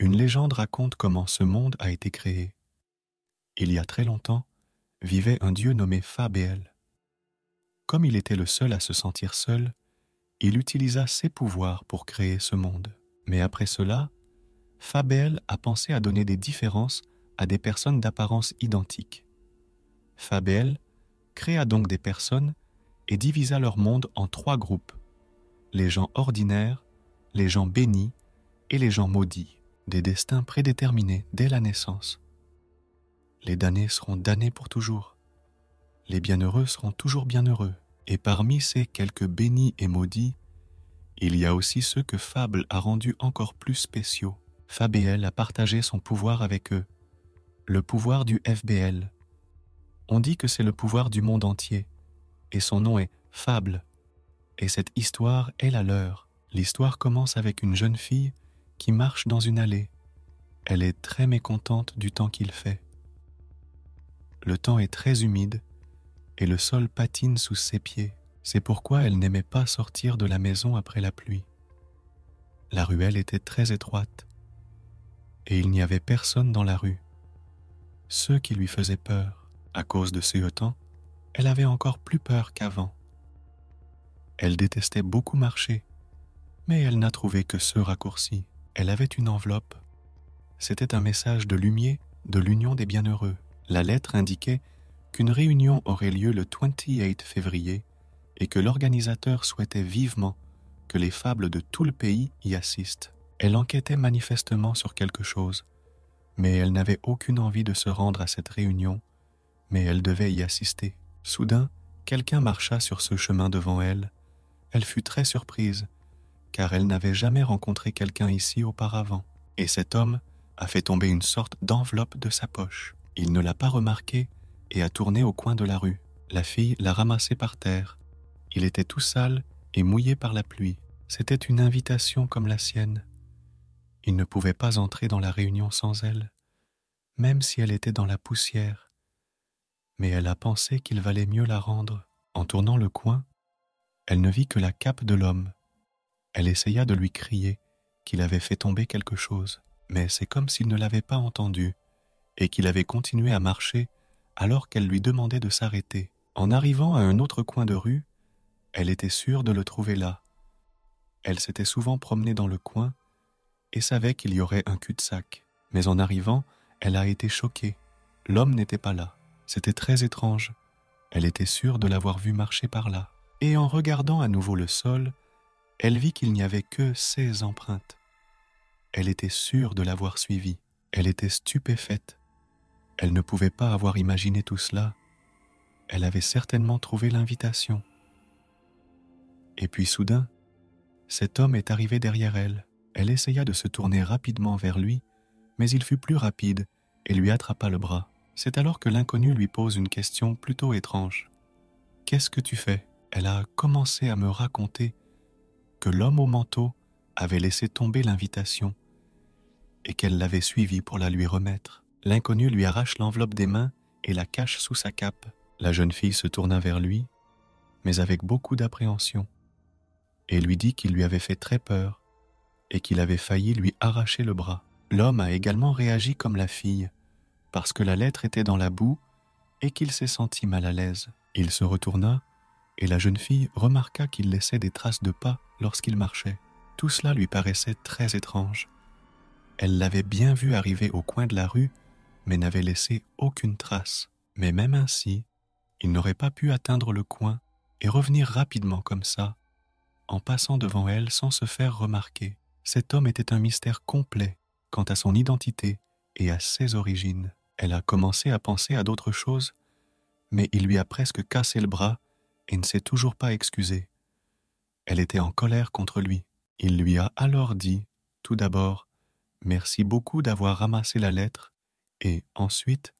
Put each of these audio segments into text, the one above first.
Une légende raconte comment ce monde a été créé. Il y a très longtemps, vivait un dieu nommé Fa-Béel. Comme il était le seul à se sentir seul, il utilisa ses pouvoirs pour créer ce monde. Mais après cela, Fa-Béel a pensé à donner des différences à des personnes d'apparence identique. Fa-Béel créa donc des personnes et divisa leur monde en 3 groupes: les gens ordinaires, les gens bénis et les gens maudits, des destins prédéterminés dès la naissance. Les damnés seront damnés pour toujours. Les bienheureux seront toujours bienheureux. Et parmi ces quelques bénis et maudits, il y a aussi ceux que Fable a rendus encore plus spéciaux. Fa-Béel a partagé son pouvoir avec eux, le pouvoir du FBL. On dit que c'est le pouvoir du monde entier, et son nom est Fable. Et cette histoire est la leur. L'histoire commence avec une jeune fille qui marche dans une allée. Elle est très mécontente du temps qu'il fait. Le temps est très humide et le sol patine sous ses pieds. C'est pourquoi elle n'aimait pas sortir de la maison après la pluie. La ruelle était très étroite et il n'y avait personne dans la rue. Ceux qui lui faisaient peur. À cause de ce temps, elle avait encore plus peur qu'avant. Elle détestait beaucoup marcher, mais elle n'a trouvé que ce raccourci. Elle avait une enveloppe. C'était un message de Lumier de l'Union des Bienheureux. La lettre indiquait qu'une réunion aurait lieu le 28 février et que l'organisateur souhaitait vivement que les fables de tout le pays y assistent. Elle enquêtait manifestement sur quelque chose, mais elle n'avait aucune envie de se rendre à cette réunion, mais elle devait y assister. Soudain, quelqu'un marcha sur ce chemin devant elle. Elle fut très surprise, car elle n'avait jamais rencontré quelqu'un ici auparavant. Et cet homme a fait tomber une sorte d'enveloppe de sa poche. Il ne l'a pas remarqué et a tourné au coin de la rue. La fille l'a ramassé par terre. Il était tout sale et mouillé par la pluie. C'était une invitation comme la sienne. Il ne pouvait pas entrer dans la réunion sans elle, même si elle était dans la poussière. Mais elle a pensé qu'il valait mieux la rendre. En tournant le coin, elle ne vit que la cape de l'homme. Elle essaya de lui crier qu'il avait fait tomber quelque chose, mais c'est comme s'il ne l'avait pas entendu et qu'il avait continué à marcher alors qu'elle lui demandait de s'arrêter. En arrivant à un autre coin de rue, elle était sûre de le trouver là. Elle s'était souvent promenée dans le coin et savait qu'il y aurait un cul-de-sac. Mais en arrivant, elle a été choquée. L'homme n'était pas là. C'était très étrange. Elle était sûre de l'avoir vu marcher par là. Et en regardant à nouveau le sol, elle vit qu'il n'y avait que 16 empreintes. Elle était sûre de l'avoir suivi. Elle était stupéfaite. Elle ne pouvait pas avoir imaginé tout cela. Elle avait certainement trouvé l'invitation. Et puis soudain, cet homme est arrivé derrière elle. Elle essaya de se tourner rapidement vers lui, mais il fut plus rapide et lui attrapa le bras. C'est alors que l'inconnu lui pose une question plutôt étrange. « Qu'est-ce que tu fais ?» Elle a commencé à me raconter que l'homme au manteau avait laissé tomber l'invitation et qu'elle l'avait suivi pour la lui remettre. L'inconnu lui arrache l'enveloppe des mains et la cache sous sa cape. La jeune fille se tourna vers lui, mais avec beaucoup d'appréhension, et lui dit qu'il lui avait fait très peur et qu'il avait failli lui arracher le bras. L'homme a également réagi comme la fille, parce que la lettre était dans la boue et qu'il s'est senti mal à l'aise. Il se retourna et la jeune fille remarqua qu'il laissait des traces de pas lorsqu'il marchait. Tout cela lui paraissait très étrange. Elle l'avait bien vu arriver au coin de la rue, mais n'avait laissé aucune trace. Mais même ainsi, il n'aurait pas pu atteindre le coin et revenir rapidement comme ça, en passant devant elle sans se faire remarquer. Cet homme était un mystère complet quant à son identité et à ses origines. Elle a commencé à penser à d'autres choses, mais il lui a presque cassé le bras et ne s'est toujours pas excusé. Elle était en colère contre lui. Il lui a alors dit, tout d'abord, merci beaucoup d'avoir ramassé la lettre, et ensuite,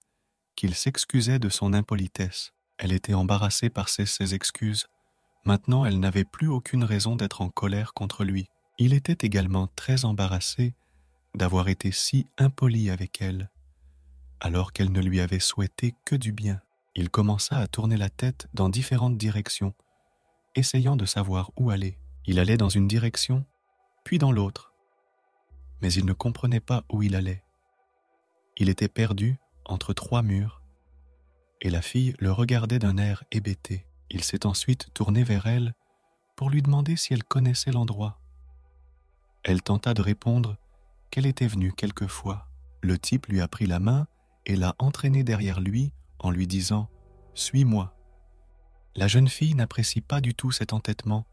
qu'il s'excusait de son impolitesse. Elle était embarrassée par ses excuses. Maintenant, elle n'avait plus aucune raison d'être en colère contre lui. Il était également très embarrassé d'avoir été si impoli avec elle, alors qu'elle ne lui avait souhaité que du bien. Il commença à tourner la tête dans différentes directions, essayant de savoir où aller. Il allait dans une direction, puis dans l'autre. mais il ne comprenait pas où il allait. Il était perdu entre 3 murs, et la fille le regardait d'un air hébété. Il s'est ensuite tourné vers elle pour lui demander si elle connaissait l'endroit. Elle tenta de répondre qu'elle était venue quelquefois. Le type lui a pris la main et l'a entraînée derrière lui en lui disant « Suis-moi ». La jeune fille n'apprécie pas du tout cet entêtement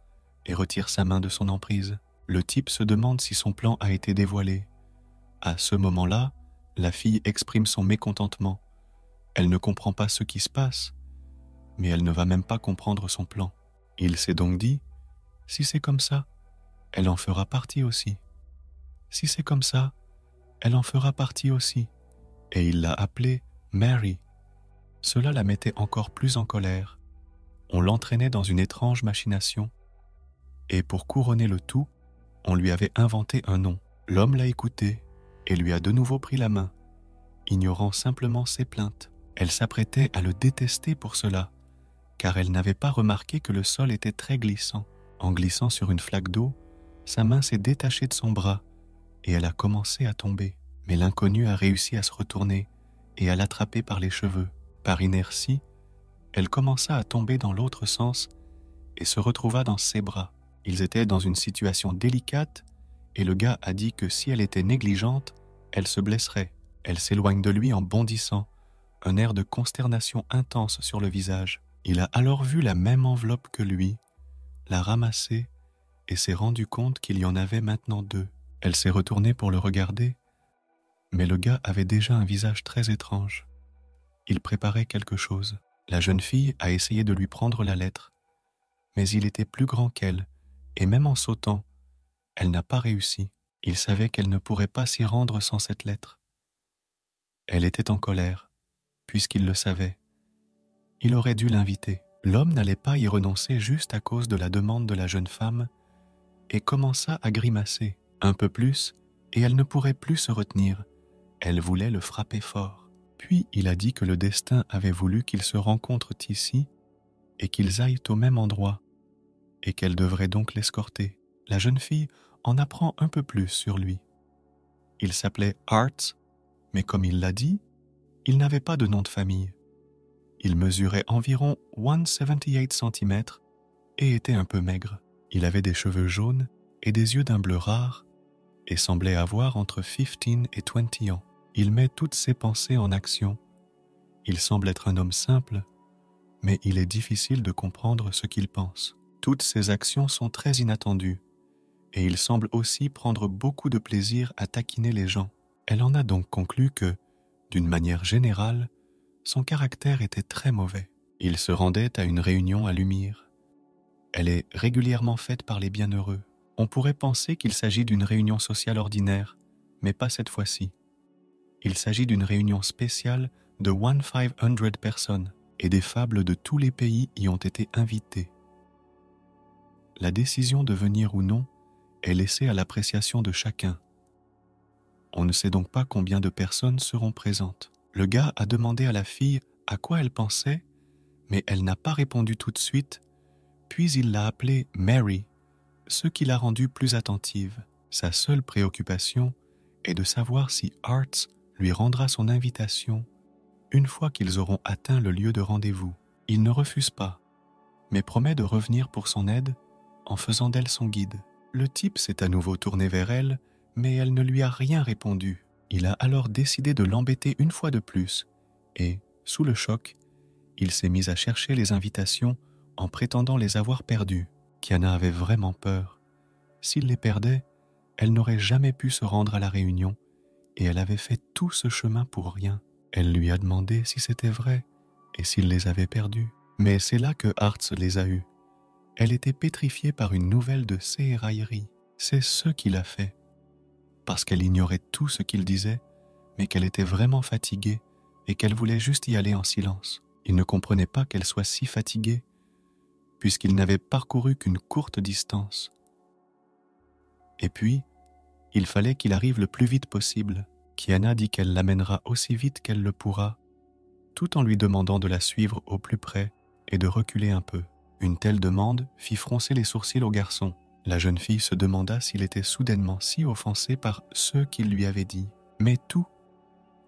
et retire sa main de son emprise. Le type se demande si son plan a été dévoilé. À ce moment-là, la fille exprime son mécontentement. Elle ne comprend pas ce qui se passe, mais elle ne va même pas comprendre son plan. Il s'est donc dit, si c'est comme ça, elle en fera partie aussi. Si c'est comme ça, elle en fera partie aussi. Et il l'a appelée Mary. Cela la mettait encore plus en colère. On l'entraînait dans une étrange machination. Et pour couronner le tout, on lui avait inventé un nom. L'homme l'a écouté et lui a de nouveau pris la main, ignorant simplement ses plaintes. Elle s'apprêtait à le détester pour cela, car elle n'avait pas remarqué que le sol était très glissant. En glissant sur une flaque d'eau, sa main s'est détachée de son bras et elle a commencé à tomber. Mais l'inconnu a réussi à se retourner et à l'attraper par les cheveux. Par inertie, elle commença à tomber dans l'autre sens et se retrouva dans ses bras. Ils étaient dans une situation délicate et le gars a dit que si elle était négligente, elle se blesserait. Elle s'éloigne de lui en bondissant, un air de consternation intense sur le visage. Il a alors vu la même enveloppe que lui, l'a ramassée et s'est rendu compte qu'il y en avait maintenant 2. Elle s'est retournée pour le regarder, mais le gars avait déjà un visage très étrange. Il préparait quelque chose. La jeune fille a essayé de lui prendre la lettre, mais il était plus grand qu'elle, et même en sautant, elle n'a pas réussi. Il savait qu'elle ne pourrait pas s'y rendre sans cette lettre. Elle était en colère, puisqu'il le savait. Il aurait dû l'inviter. L'homme n'allait pas y renoncer juste à cause de la demande de la jeune femme et commença à grimacer un peu plus et elle ne pourrait plus se retenir. Elle voulait le frapper fort. Puis il a dit que le destin avait voulu qu'ils se rencontrent ici et qu'ils aillent au même endroit et qu'elle devrait donc l'escorter. La jeune fille en apprend un peu plus sur lui. Il s'appelait Arts, mais comme il l'a dit, il n'avait pas de nom de famille. Il mesurait environ 178 cm et était un peu maigre. Il avait des cheveux jaunes et des yeux d'un bleu rare et semblait avoir entre 15 et 20 ans. Il met toutes ses pensées en action. Il semble être un homme simple, mais il est difficile de comprendre ce qu'il pense. Toutes ses actions sont très inattendues et il semble aussi prendre beaucoup de plaisir à taquiner les gens. Elle en a donc conclu que, d'une manière générale, son caractère était très mauvais. Il se rendait à une réunion à Lumire. Elle est régulièrement faite par les bienheureux. On pourrait penser qu'il s'agit d'une réunion sociale ordinaire, mais pas cette fois-ci. Il s'agit d'une réunion spéciale de 1500 personnes et des fables de tous les pays y ont été invitées. La décision de venir ou non est laissée à l'appréciation de chacun. On ne sait donc pas combien de personnes seront présentes. Le gars a demandé à la fille à quoi elle pensait, mais elle n'a pas répondu tout de suite, puis il l'a appelée Mary, ce qui l'a rendue plus attentive. Sa seule préoccupation est de savoir si Arts lui rendra son invitation une fois qu'ils auront atteint le lieu de rendez-vous. Il ne refuse pas, mais promet de revenir pour son aide en faisant d'elle son guide. Le type s'est à nouveau tourné vers elle, mais elle ne lui a rien répondu. Il a alors décidé de l'embêter une fois de plus, et, sous le choc, il s'est mis à chercher les invitations en prétendant les avoir perdues. Kiana avait vraiment peur. S'il les perdait, elle n'aurait jamais pu se rendre à la réunion, et elle avait fait tout ce chemin pour rien. Elle lui a demandé si c'était vrai, et s'il les avait perdus. Mais c'est là que Arts les a eus. Elle était pétrifiée par une nouvelle de ses railleries. C'est ce qu'il a fait. Parce qu'elle ignorait tout ce qu'il disait, mais qu'elle était vraiment fatiguée et qu'elle voulait juste y aller en silence. Il ne comprenait pas qu'elle soit si fatiguée, puisqu'il n'avait parcouru qu'une courte distance. Et puis, il fallait qu'il arrive le plus vite possible. Kiana dit qu'elle l'amènera aussi vite qu'elle le pourra, tout en lui demandant de la suivre au plus près et de reculer un peu. Une telle demande fit froncer les sourcils au garçon. La jeune fille se demanda s'il était soudainement si offensé par ce qu'il lui avait dit. Mais tout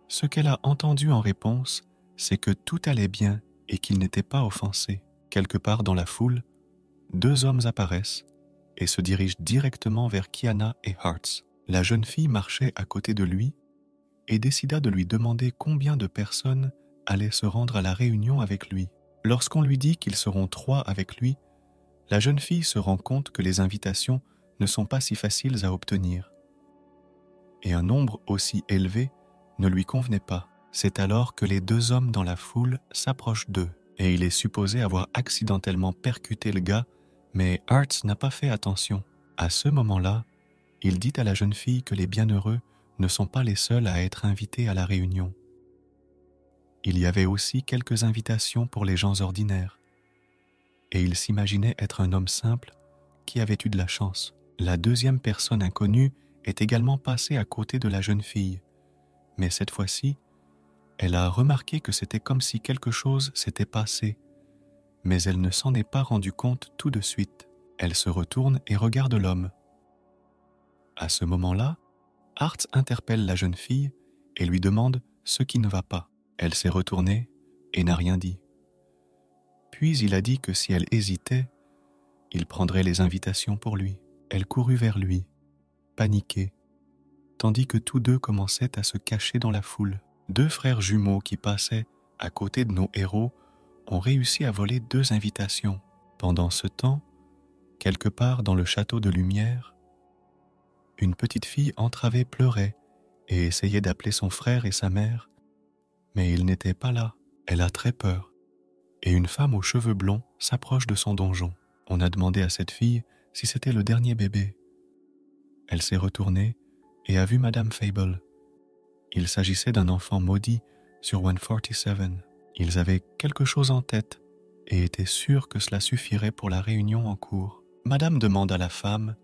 ce qu'elle a entendu en réponse, c'est que tout allait bien et qu'il n'était pas offensé. Quelque part dans la foule, 2 hommes apparaissent et se dirigent directement vers Kiana et Hearts. La jeune fille marchait à côté de lui et décida de lui demander combien de personnes allaient se rendre à la réunion avec lui. Lorsqu'on lui dit qu'ils seront 3 avec lui, la jeune fille se rend compte que les invitations ne sont pas si faciles à obtenir. Et un nombre aussi élevé ne lui convenait pas. C'est alors que les 2 hommes dans la foule s'approchent d'eux, et il est supposé avoir accidentellement percuté le gars, mais Hearts n'a pas fait attention. À ce moment-là, il dit à la jeune fille que les bienheureux ne sont pas les seuls à être invités à la réunion. Il y avait aussi quelques invitations pour les gens ordinaires, et il s'imaginait être un homme simple qui avait eu de la chance. La 2e personne inconnue est également passée à côté de la jeune fille, mais cette fois-ci, elle a remarqué que c'était comme si quelque chose s'était passé, mais elle ne s'en est pas rendue compte tout de suite. Elle se retourne et regarde l'homme. À ce moment-là, Hearts interpelle la jeune fille et lui demande ce qui ne va pas. Elle s'est retournée et n'a rien dit. Puis il a dit que si elle hésitait, il prendrait les invitations pour lui. Elle courut vers lui, paniquée, tandis que tous 2 commençaient à se cacher dans la foule. 2 frères jumeaux qui passaient à côté de nos héros ont réussi à voler 2 invitations. Pendant ce temps, quelque part dans le château de lumière, une petite fille entravée pleurait et essayait d'appeler son frère et sa mère, mais ils n'étaient pas là. Elle a très peur. Et une femme aux cheveux blonds s'approche de son donjon. On a demandé à cette fille si c'était le dernier bébé. Elle s'est retournée et a vu Madame Fable. Il s'agissait d'un enfant maudit sur 147. Ils avaient quelque chose en tête et étaient sûrs que cela suffirait pour la réunion en cours. Madame demande à la femme,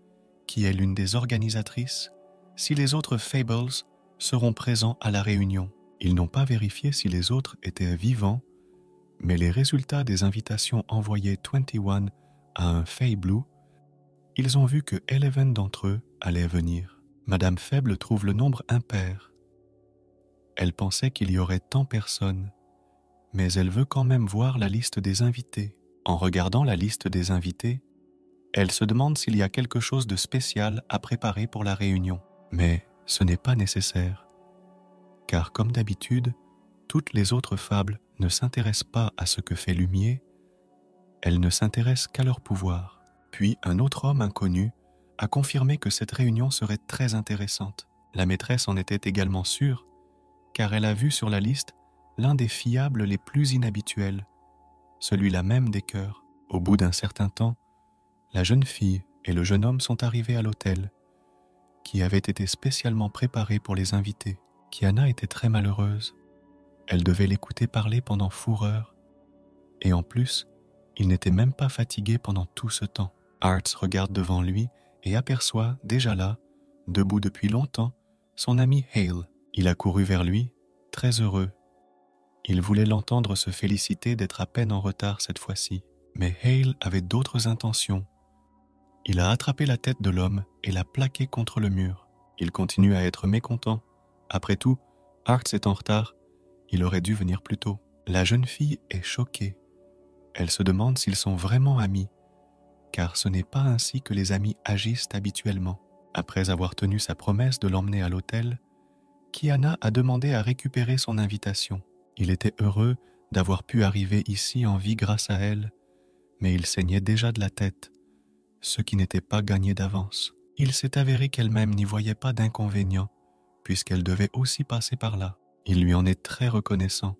qui est l'une des organisatrices, si les autres Fables seront présents à la réunion. Ils n'ont pas vérifié si les autres étaient vivants, mais les résultats des invitations envoyées 21 à un Fay-Blue, ils ont vu que 11 d'entre eux allaient venir. Madame Faible trouve le nombre impair. Elle pensait qu'il y aurait tant personnes, mais elle veut quand même voir la liste des invités. En regardant la liste des invités, elle se demande s'il y a quelque chose de spécial à préparer pour la réunion. Mais ce n'est pas nécessaire, car comme d'habitude, toutes les autres fables ne s'intéressent pas à ce que fait Lumier, elles ne s'intéressent qu'à leur pouvoir. Puis un autre homme inconnu a confirmé que cette réunion serait très intéressante. La maîtresse en était également sûre, car elle a vu sur la liste l'un des fiables les plus inhabituels, celui-là même des cœurs. Au bout d'un certain temps, la jeune fille et le jeune homme sont arrivés à l'hôtel, qui avait été spécialement préparé pour les invités. Kiana était très malheureuse. Elle devait l'écouter parler pendant 4 heures, et en plus, il n'était même pas fatigué pendant tout ce temps. Hearts regarde devant lui et aperçoit déjà là, debout depuis longtemps, son ami Hale. Il a couru vers lui, très heureux. Il voulait l'entendre se féliciter d'être à peine en retard cette fois-ci. Mais Hale avait d'autres intentions. Il a attrapé la tête de l'homme et l'a plaqué contre le mur. Il continue à être mécontent. Après tout, Hearts est en retard. Il aurait dû venir plus tôt. La jeune fille est choquée. Elle se demande s'ils sont vraiment amis, car ce n'est pas ainsi que les amis agissent habituellement. Après avoir tenu sa promesse de l'emmener à l'hôtel, Kiana a demandé à récupérer son invitation. Il était heureux d'avoir pu arriver ici en vie grâce à elle, mais il saignait déjà de la tête, ce qui n'était pas gagné d'avance. Il s'est avéré qu'elle-même n'y voyait pas d'inconvénient, puisqu'elle devait aussi passer par là. Il lui en est très reconnaissant,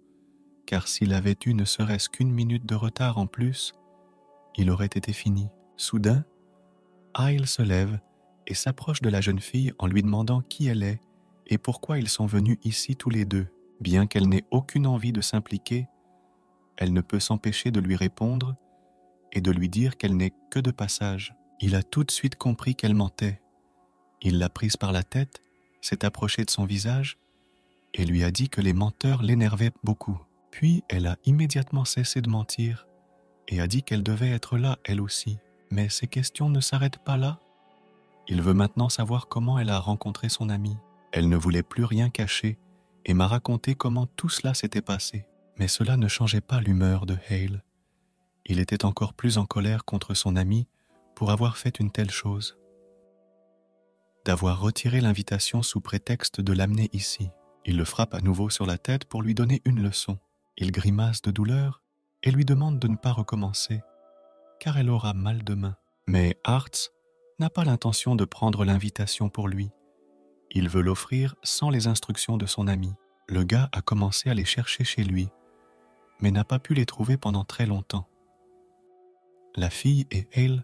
car s'il avait eu ne serait-ce qu'1 minute de retard en plus, il aurait été fini. Soudain, Hale se lève et s'approche de la jeune fille en lui demandant qui elle est et pourquoi ils sont venus ici tous les deux. Bien qu'elle n'ait aucune envie de s'impliquer, elle ne peut s'empêcher de lui répondre et de lui dire qu'elle n'est que de passage. Il a tout de suite compris qu'elle mentait. Il l'a prise par la tête, s'est approché de son visage et lui a dit que les menteurs l'énervaient beaucoup. Puis elle a immédiatement cessé de mentir et a dit qu'elle devait être là elle aussi. Mais ces questions ne s'arrêtent pas là. Il veut maintenant savoir comment elle a rencontré son ami. Elle ne voulait plus rien cacher et m'a raconté comment tout cela s'était passé. Mais cela ne changeait pas l'humeur de Hale. Il était encore plus en colère contre son ami pour avoir fait une telle chose. D'avoir retiré l'invitation sous prétexte de l'amener ici. Il le frappe à nouveau sur la tête pour lui donner une leçon. Il grimace de douleur et lui demande de ne pas recommencer, car elle aura mal demain. Mais Hartz n'a pas l'intention de prendre l'invitation pour lui. Il veut l'offrir sans les instructions de son ami. Le gars a commencé à les chercher chez lui, mais n'a pas pu les trouver pendant très longtemps. La fille et Hale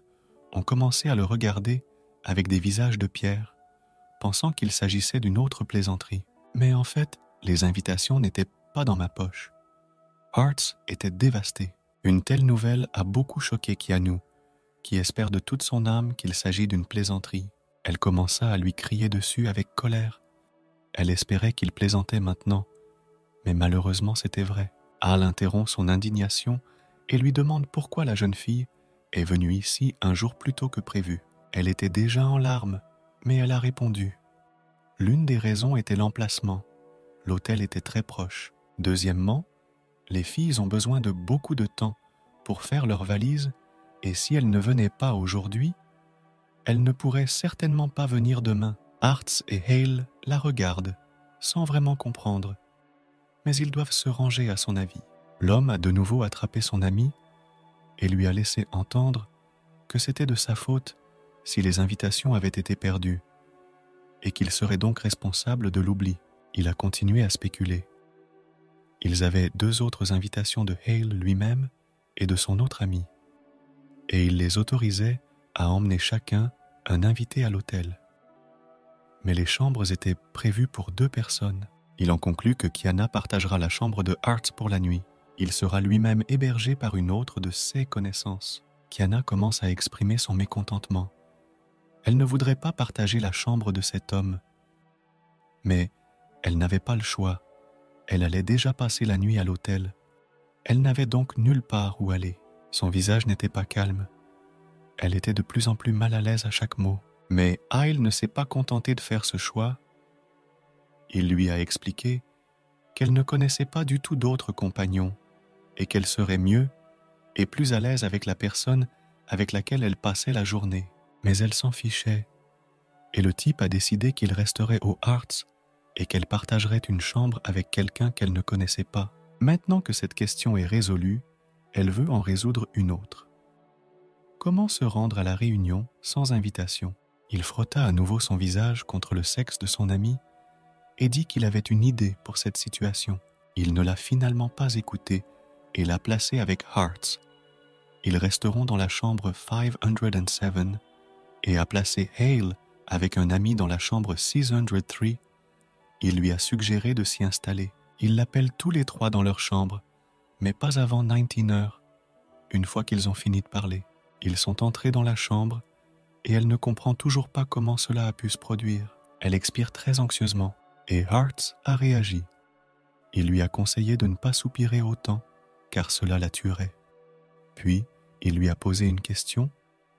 ont commencé à le regarder avec des visages de pierre, pensant qu'il s'agissait d'une autre plaisanterie. Mais en fait, les invitations n'étaient pas dans ma poche. Hartz était dévasté. Une telle nouvelle a beaucoup choqué Keanu, qui espère de toute son âme qu'il s'agit d'une plaisanterie. Elle commença à lui crier dessus avec colère. Elle espérait qu'il plaisantait maintenant, mais malheureusement c'était vrai. Hal interrompt son indignation et lui demande pourquoi la jeune fille est venue ici un jour plus tôt que prévu. Elle était déjà en larmes, mais elle a répondu. L'une des raisons était l'emplacement. L'hôtel était très proche. Deuxièmement, les filles ont besoin de beaucoup de temps pour faire leurs valises et si elles ne venaient pas aujourd'hui, elles ne pourraient certainement pas venir demain. Hartz et Hale la regardent, sans vraiment comprendre, mais ils doivent se ranger à son avis. L'homme a de nouveau attrapé son ami et lui a laissé entendre que c'était de sa faute si les invitations avaient été perdues et qu'il serait donc responsable de l'oubli. Il a continué à spéculer. Ils avaient 2 autres invitations de Hale lui-même et de son autre ami, et il les autorisait à emmener chacun un invité à l'hôtel. Mais les chambres étaient prévues pour 2 personnes. Il en conclut que Kiana partagera la chambre de Hartz pour la nuit. Il sera lui-même hébergé par une autre de ses connaissances. Kiana commence à exprimer son mécontentement. Elle ne voudrait pas partager la chambre de cet homme. Mais elle n'avait pas le choix. Elle allait déjà passer la nuit à l'hôtel. Elle n'avait donc nulle part où aller. Son visage n'était pas calme. Elle était de plus en plus mal à l'aise à chaque mot. Mais Hale ne s'est pas contenté de faire ce choix. Il lui a expliqué qu'elle ne connaissait pas du tout d'autres compagnons et qu'elle serait mieux et plus à l'aise avec la personne avec laquelle elle passait la journée. Mais elle s'en fichait. Et le type a décidé qu'il resterait au Hartz et qu'elle partagerait une chambre avec quelqu'un qu'elle ne connaissait pas. Maintenant que cette question est résolue, elle veut en résoudre une autre. Comment se rendre à la réunion sans invitation? Il frotta à nouveau son visage contre le sexe de son ami et dit qu'il avait une idée pour cette situation. Il ne l'a finalement pas écoutée et l'a placée avec Hartz. Ils resteront dans la chambre 507 et a placé Hale avec un ami dans la chambre 603. Il lui a suggéré de s'y installer. Ils l'appellent tous les 3 dans leur chambre, mais pas avant 19h, une fois qu'ils ont fini de parler. Ils sont entrés dans la chambre et elle ne comprend toujours pas comment cela a pu se produire. Elle expire très anxieusement et Hartz a réagi. Il lui a conseillé de ne pas soupirer autant, car cela la tuerait. Puis, il lui a posé une question.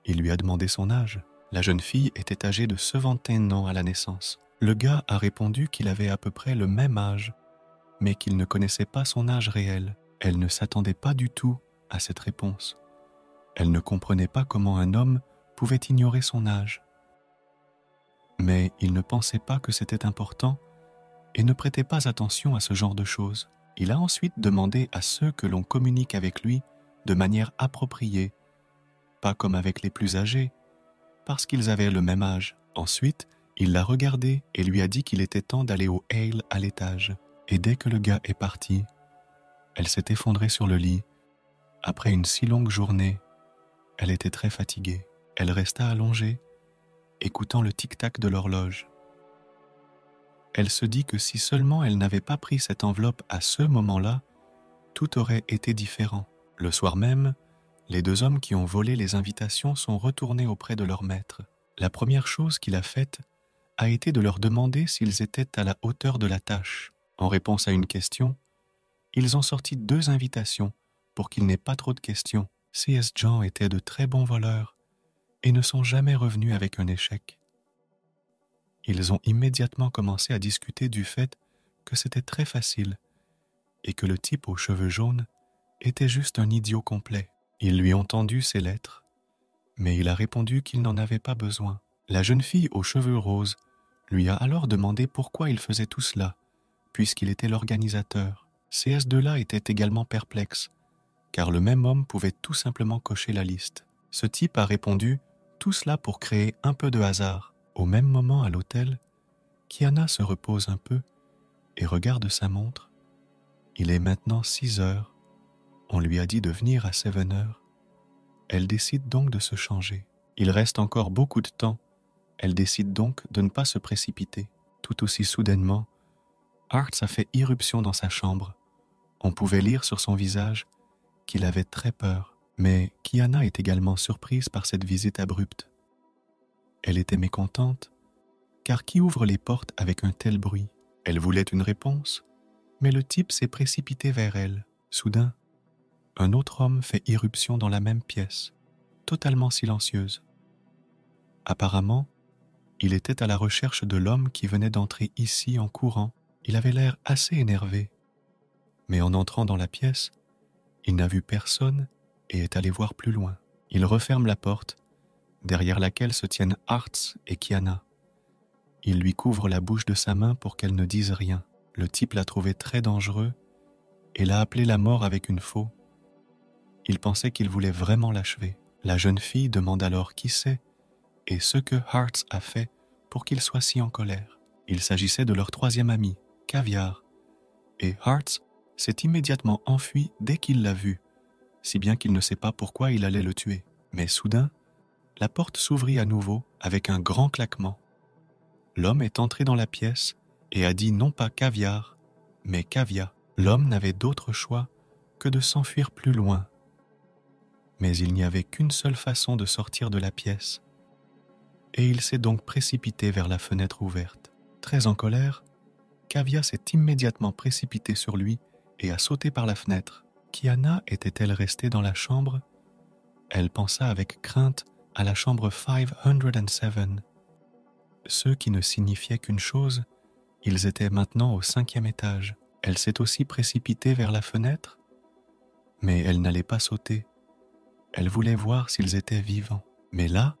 Il lui a demandé son âge. La jeune fille était âgée de 21 ans à la naissance. Le gars a répondu qu'il avait à peu près le même âge, mais qu'il ne connaissait pas son âge réel. Elle ne s'attendait pas du tout à cette réponse. Elle ne comprenait pas comment un homme pouvait ignorer son âge. Mais il ne pensait pas que c'était important et ne prêtait pas attention à ce genre de choses. Il a ensuite demandé à ceux que l'on communique avec lui de manière appropriée, pas comme avec les plus âgés, parce qu'ils avaient le même âge. Ensuite, il l'a regardé et lui a dit qu'il était temps d'aller au Hale à l'étage. Et dès que le gars est parti, elle s'est effondrée sur le lit. Après une si longue journée, elle était très fatiguée. Elle resta allongée, écoutant le tic-tac de l'horloge. Elle se dit que si seulement elle n'avait pas pris cette enveloppe à ce moment-là, tout aurait été différent. Le soir même, les 2 hommes qui ont volé les invitations sont retournés auprès de leur maître. La première chose qu'il a faite a été de leur demander s'ils étaient à la hauteur de la tâche. En réponse à une question, ils ont sorti 2 invitations pour qu'il n'ait pas trop de questions. C.S. John étaient de très bons voleurs et ne sont jamais revenus avec un échec. Ils ont immédiatement commencé à discuter du fait que c'était très facile et que le type aux cheveux jaunes était juste un idiot complet. Ils lui ont tendu ses lettres, mais il a répondu qu'il n'en avait pas besoin. La jeune fille aux cheveux roses lui a alors demandé pourquoi il faisait tout cela, puisqu'il était l'organisateur. Ces deux-là étaient également perplexes, car le même homme pouvait tout simplement cocher la liste. Ce type a répondu tout cela pour créer un peu de hasard. Au même moment à l'hôtel, Kiana se repose un peu et regarde sa montre. Il est maintenant 6 heures. On lui a dit de venir à 7 heures. Elle décide donc de se changer. Il reste encore beaucoup de temps. Elle décide donc de ne pas se précipiter. Tout aussi soudainement, Hartz a fait irruption dans sa chambre. On pouvait lire sur son visage qu'il avait très peur. Mais Kiana est également surprise par cette visite abrupte. Elle était mécontente, car qui ouvre les portes avec un tel bruit? Elle voulait une réponse, mais le type s'est précipité vers elle. Soudain, un autre homme fait irruption dans la même pièce, totalement silencieuse. Apparemment, il était à la recherche de l'homme qui venait d'entrer ici en courant. Il avait l'air assez énervé. Mais en entrant dans la pièce, il n'a vu personne et est allé voir plus loin. Il referme la porte, derrière laquelle se tiennent Hartz et Kiana. Il lui couvre la bouche de sa main pour qu'elle ne dise rien. Le type l'a trouvé très dangereux et l'a appelé la mort avec une faux. Il pensait qu'il voulait vraiment l'achever. La jeune fille demande alors qui c'est et ce que Hartz a fait pour qu'il soit si en colère. Il s'agissait de leur troisième ami, Caviar, et Hartz s'est immédiatement enfui dès qu'il l'a vu, si bien qu'il ne sait pas pourquoi il allait le tuer. Mais soudain, la porte s'ouvrit à nouveau avec un grand claquement. L'homme est entré dans la pièce et a dit non pas Caviar, mais Cavia. L'homme n'avait d'autre choix que de s'enfuir plus loin. Mais il n'y avait qu'une seule façon de sortir de la pièce, et il s'est donc précipité vers la fenêtre ouverte. Très en colère, Cavia s'est immédiatement précipitée sur lui et a sauté par la fenêtre. Kiana était-elle restée dans la chambre? Elle pensa avec crainte à la chambre 507. Ce qui ne signifiait qu'une chose, ils étaient maintenant au 5e étage. Elle s'est aussi précipitée vers la fenêtre, mais elle n'allait pas sauter. Elle voulait voir s'ils étaient vivants. Mais là,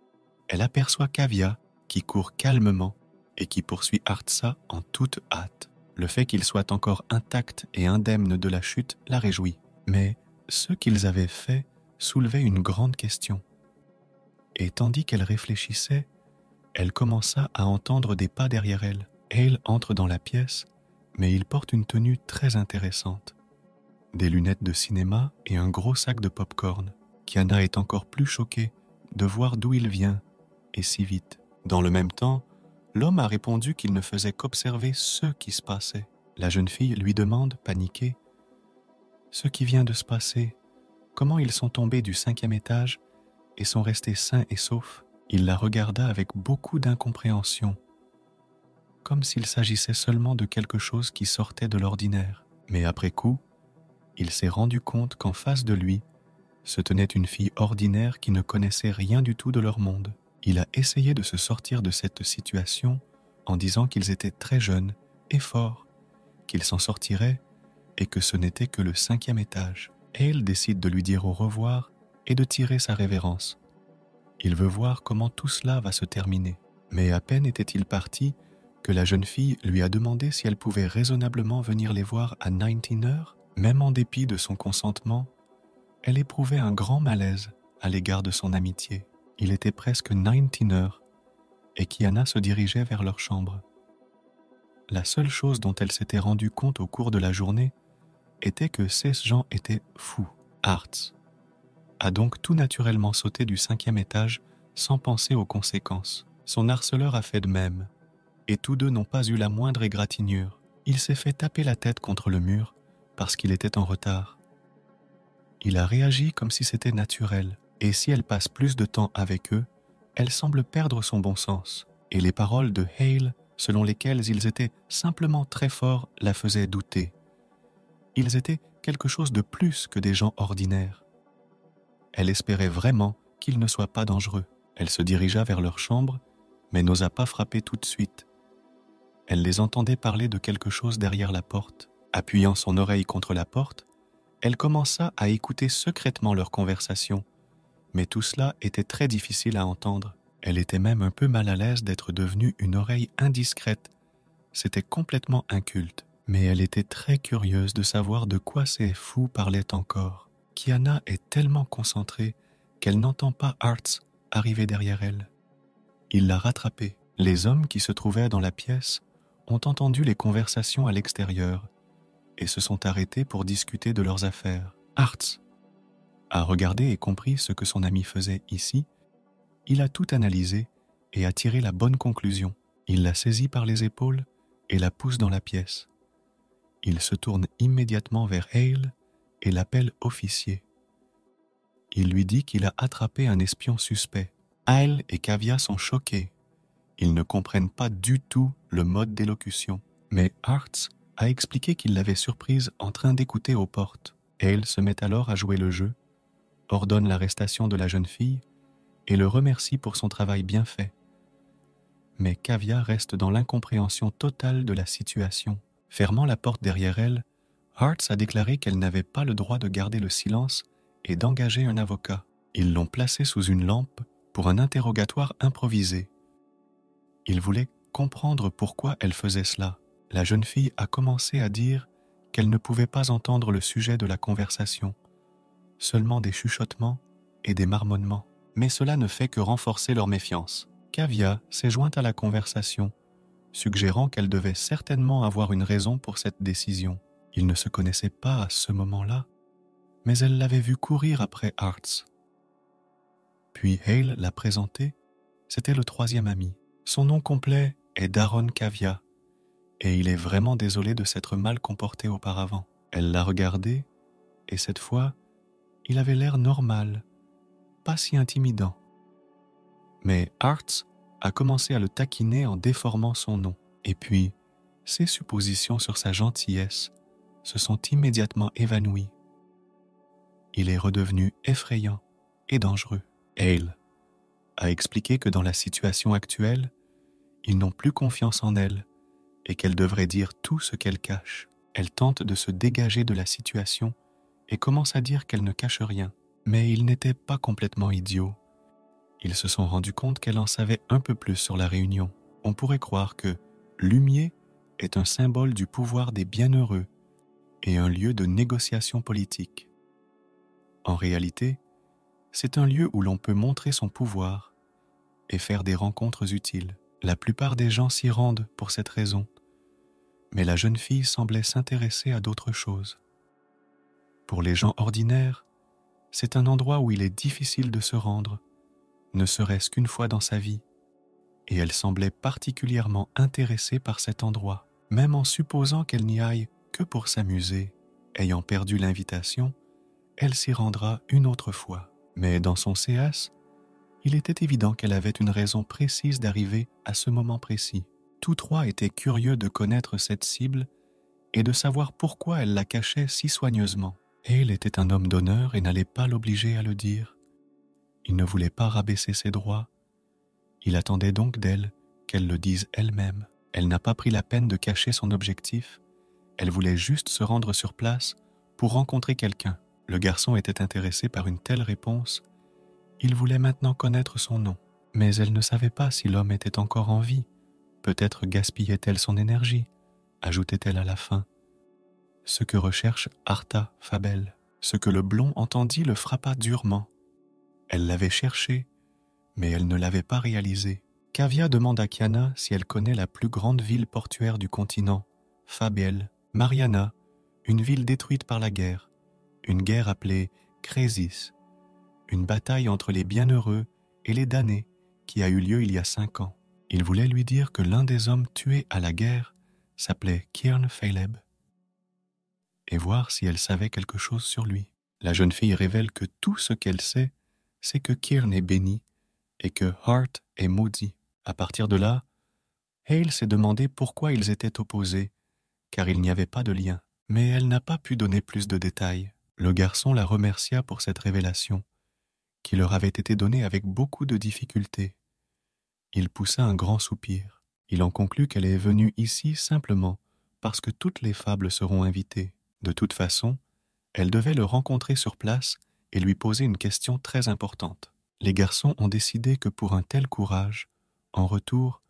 elle aperçoit Cavia qui court calmement et qui poursuit Hartza en toute hâte. Le fait qu'il soit encore intact et indemne de la chute la réjouit. Mais ce qu'ils avaient fait soulevait une grande question. Et tandis qu'elle réfléchissait, elle commença à entendre des pas derrière elle. Hale entre dans la pièce, mais il porte une tenue très intéressante. Des lunettes de cinéma et un gros sac de pop-corn. Kiana est encore plus choquée de voir d'où il vient, et si vite. Dans le même temps, l'homme a répondu qu'il ne faisait qu'observer ce qui se passait. La jeune fille lui demande, paniquée, « Ce qui vient de se passer, comment ils sont tombés du 5e étage et sont restés sains et saufs ?» Il la regarda avec beaucoup d'incompréhension, comme s'il s'agissait seulement de quelque chose qui sortait de l'ordinaire. Mais après coup, il s'est rendu compte qu'en face de lui se tenait une fille ordinaire qui ne connaissait rien du tout de leur monde. Il a essayé de se sortir de cette situation en disant qu'ils étaient très jeunes et forts, qu'ils s'en sortiraient et que ce n'était que le 5e étage. Hale décide de lui dire au revoir et de tirer sa révérence. Il veut voir comment tout cela va se terminer. Mais à peine était-il parti que la jeune fille lui a demandé si elle pouvait raisonnablement venir les voir à 19 heures. Même en dépit de son consentement, elle éprouvait un grand malaise à l'égard de son amitié. Il était presque 19 heures et Kiana se dirigeait vers leur chambre. La seule chose dont elle s'était rendue compte au cours de la journée était que ces gens étaient fous. Hartz a donc tout naturellement sauté du 5e étage sans penser aux conséquences. Son harceleur a fait de même, et tous deux n'ont pas eu la moindre égratignure. Il s'est fait taper la tête contre le mur parce qu'il était en retard. Il a réagi comme si c'était naturel, et si elle passe plus de temps avec eux, elle semble perdre son bon sens. Et les paroles de Hale, selon lesquelles ils étaient simplement très forts, la faisaient douter. Ils étaient quelque chose de plus que des gens ordinaires. Elle espérait vraiment qu'ils ne soient pas dangereux. Elle se dirigea vers leur chambre, mais n'osa pas frapper tout de suite, Elle les entendait parler de quelque chose derrière la porte. Appuyant son oreille contre la porte, elle commença à écouter secrètement leur conversation. Mais tout cela était très difficile à entendre. Elle était même un peu mal à l'aise d'être devenue une oreille indiscrète. C'était complètement inculte. Mais elle était très curieuse de savoir de quoi ces fous parlaient encore. Kiana est tellement concentrée qu'elle n'entend pas Arts arriver derrière elle. Il l'a rattrapée. Les hommes qui se trouvaient dans la pièce ont entendu les conversations à l'extérieur et se sont arrêtés pour discuter de leurs affaires. Arts a regardé et compris ce que son ami faisait ici. Il a tout analysé et a tiré la bonne conclusion. Il la saisit par les épaules et la pousse dans la pièce. Il se tourne immédiatement vers Hale et l'appelle officier. Il lui dit qu'il a attrapé un espion suspect. Hale et Kavya sont choqués. Ils ne comprennent pas du tout le mode d'élocution. Mais Arts a expliqué qu'il l'avait surprise en train d'écouter aux portes. Hale se met alors à jouer le jeu, ordonne l'arrestation de la jeune fille et le remercie pour son travail bien fait. Mais Kavya reste dans l'incompréhension totale de la situation. Fermant la porte derrière elle, Arts a déclaré qu'elle n'avait pas le droit de garder le silence et d'engager un avocat. Ils l'ont placée sous une lampe pour un interrogatoire improvisé. Il voulait comprendre pourquoi elle faisait cela. La jeune fille a commencé à dire qu'elle ne pouvait pas entendre le sujet de la conversation, seulement des chuchotements et des marmonnements. Mais cela ne fait que renforcer leur méfiance. Kavya s'est jointe à la conversation, suggérant qu'elle devait certainement avoir une raison pour cette décision. Ils ne se connaissaient pas à ce moment-là, mais elle l'avait vu courir après Arts. Puis Hale l'a présenté, c'était le troisième ami. Son nom complet est Daron Kavya, et il est vraiment désolé de s'être mal comporté auparavant. Elle l'a regardé, et cette fois, il avait l'air normal, pas si intimidant. Mais Arts a commencé à le taquiner en déformant son nom. Et puis, ses suppositions sur sa gentillesse se sont immédiatement évanouies. Il est redevenu effrayant et dangereux. Hale a expliqué que dans la situation actuelle, ils n'ont plus confiance en elle et qu'elle devrait dire tout ce qu'elle cache. Elle tente de se dégager de la situation et commence à dire qu'elle ne cache rien. Mais ils n'étaient pas complètement idiots. Ils se sont rendus compte qu'elle en savait un peu plus sur la réunion. On pourrait croire que Lumier est un symbole du pouvoir des bienheureux et un lieu de négociation politique. En réalité, c'est un lieu où l'on peut montrer son pouvoir et faire des rencontres utiles. La plupart des gens s'y rendent pour cette raison, mais la jeune fille semblait s'intéresser à d'autres choses. Pour les gens ordinaires, c'est un endroit où il est difficile de se rendre, ne serait-ce qu'une fois dans sa vie, et elle semblait particulièrement intéressée par cet endroit, même en supposant qu'elle n'y aille que pour s'amuser. Ayant perdu l'invitation, elle s'y rendra une autre fois. Mais dans son CS, il était évident qu'elle avait une raison précise d'arriver à ce moment précis. Tous trois étaient curieux de connaître cette cible et de savoir pourquoi elle la cachait si soigneusement. Hale était un homme d'honneur et n'allait pas l'obliger à le dire. Il ne voulait pas rabaisser ses droits. Il attendait donc d'elle qu'elle le dise elle-même. Elle n'a pas pris la peine de cacher son objectif. Elle voulait juste se rendre sur place pour rencontrer quelqu'un. Le garçon était intéressé par une telle réponse. Il voulait maintenant connaître son nom. Mais elle ne savait pas si l'homme était encore en vie. Peut-être gaspillait-elle son énergie, ajoutait-elle à la fin. Ce que recherche Arta Fabel. Ce que le blond entendit le frappa durement. Elle l'avait cherché, mais elle ne l'avait pas réalisé. Kavya demande à Kiana si elle connaît la plus grande ville portuaire du continent, Fabel. Mariana, une ville détruite par la guerre, une guerre appelée Crésis, une bataille entre les bienheureux et les damnés qui a eu lieu il y a 5 ans. Il voulait lui dire que l'un des hommes tués à la guerre s'appelait Kiern Feileb et voir si elle savait quelque chose sur lui. La jeune fille révèle que tout ce qu'elle sait, c'est que Kiern est béni et que Hart est maudit. À partir de là, Hale s'est demandé pourquoi ils étaient opposés, car il n'y avait pas de lien. Mais elle n'a pas pu donner plus de détails. Le garçon la remercia pour cette révélation, qui leur avait été donnée avec beaucoup de difficulté. Il poussa un grand soupir. Il en conclut qu'elle est venue ici simplement parce que toutes les fables seront invitées. De toute façon, elle devait le rencontrer sur place et lui poser une question très importante. Les garçons ont décidé que pour un tel courage, en retour,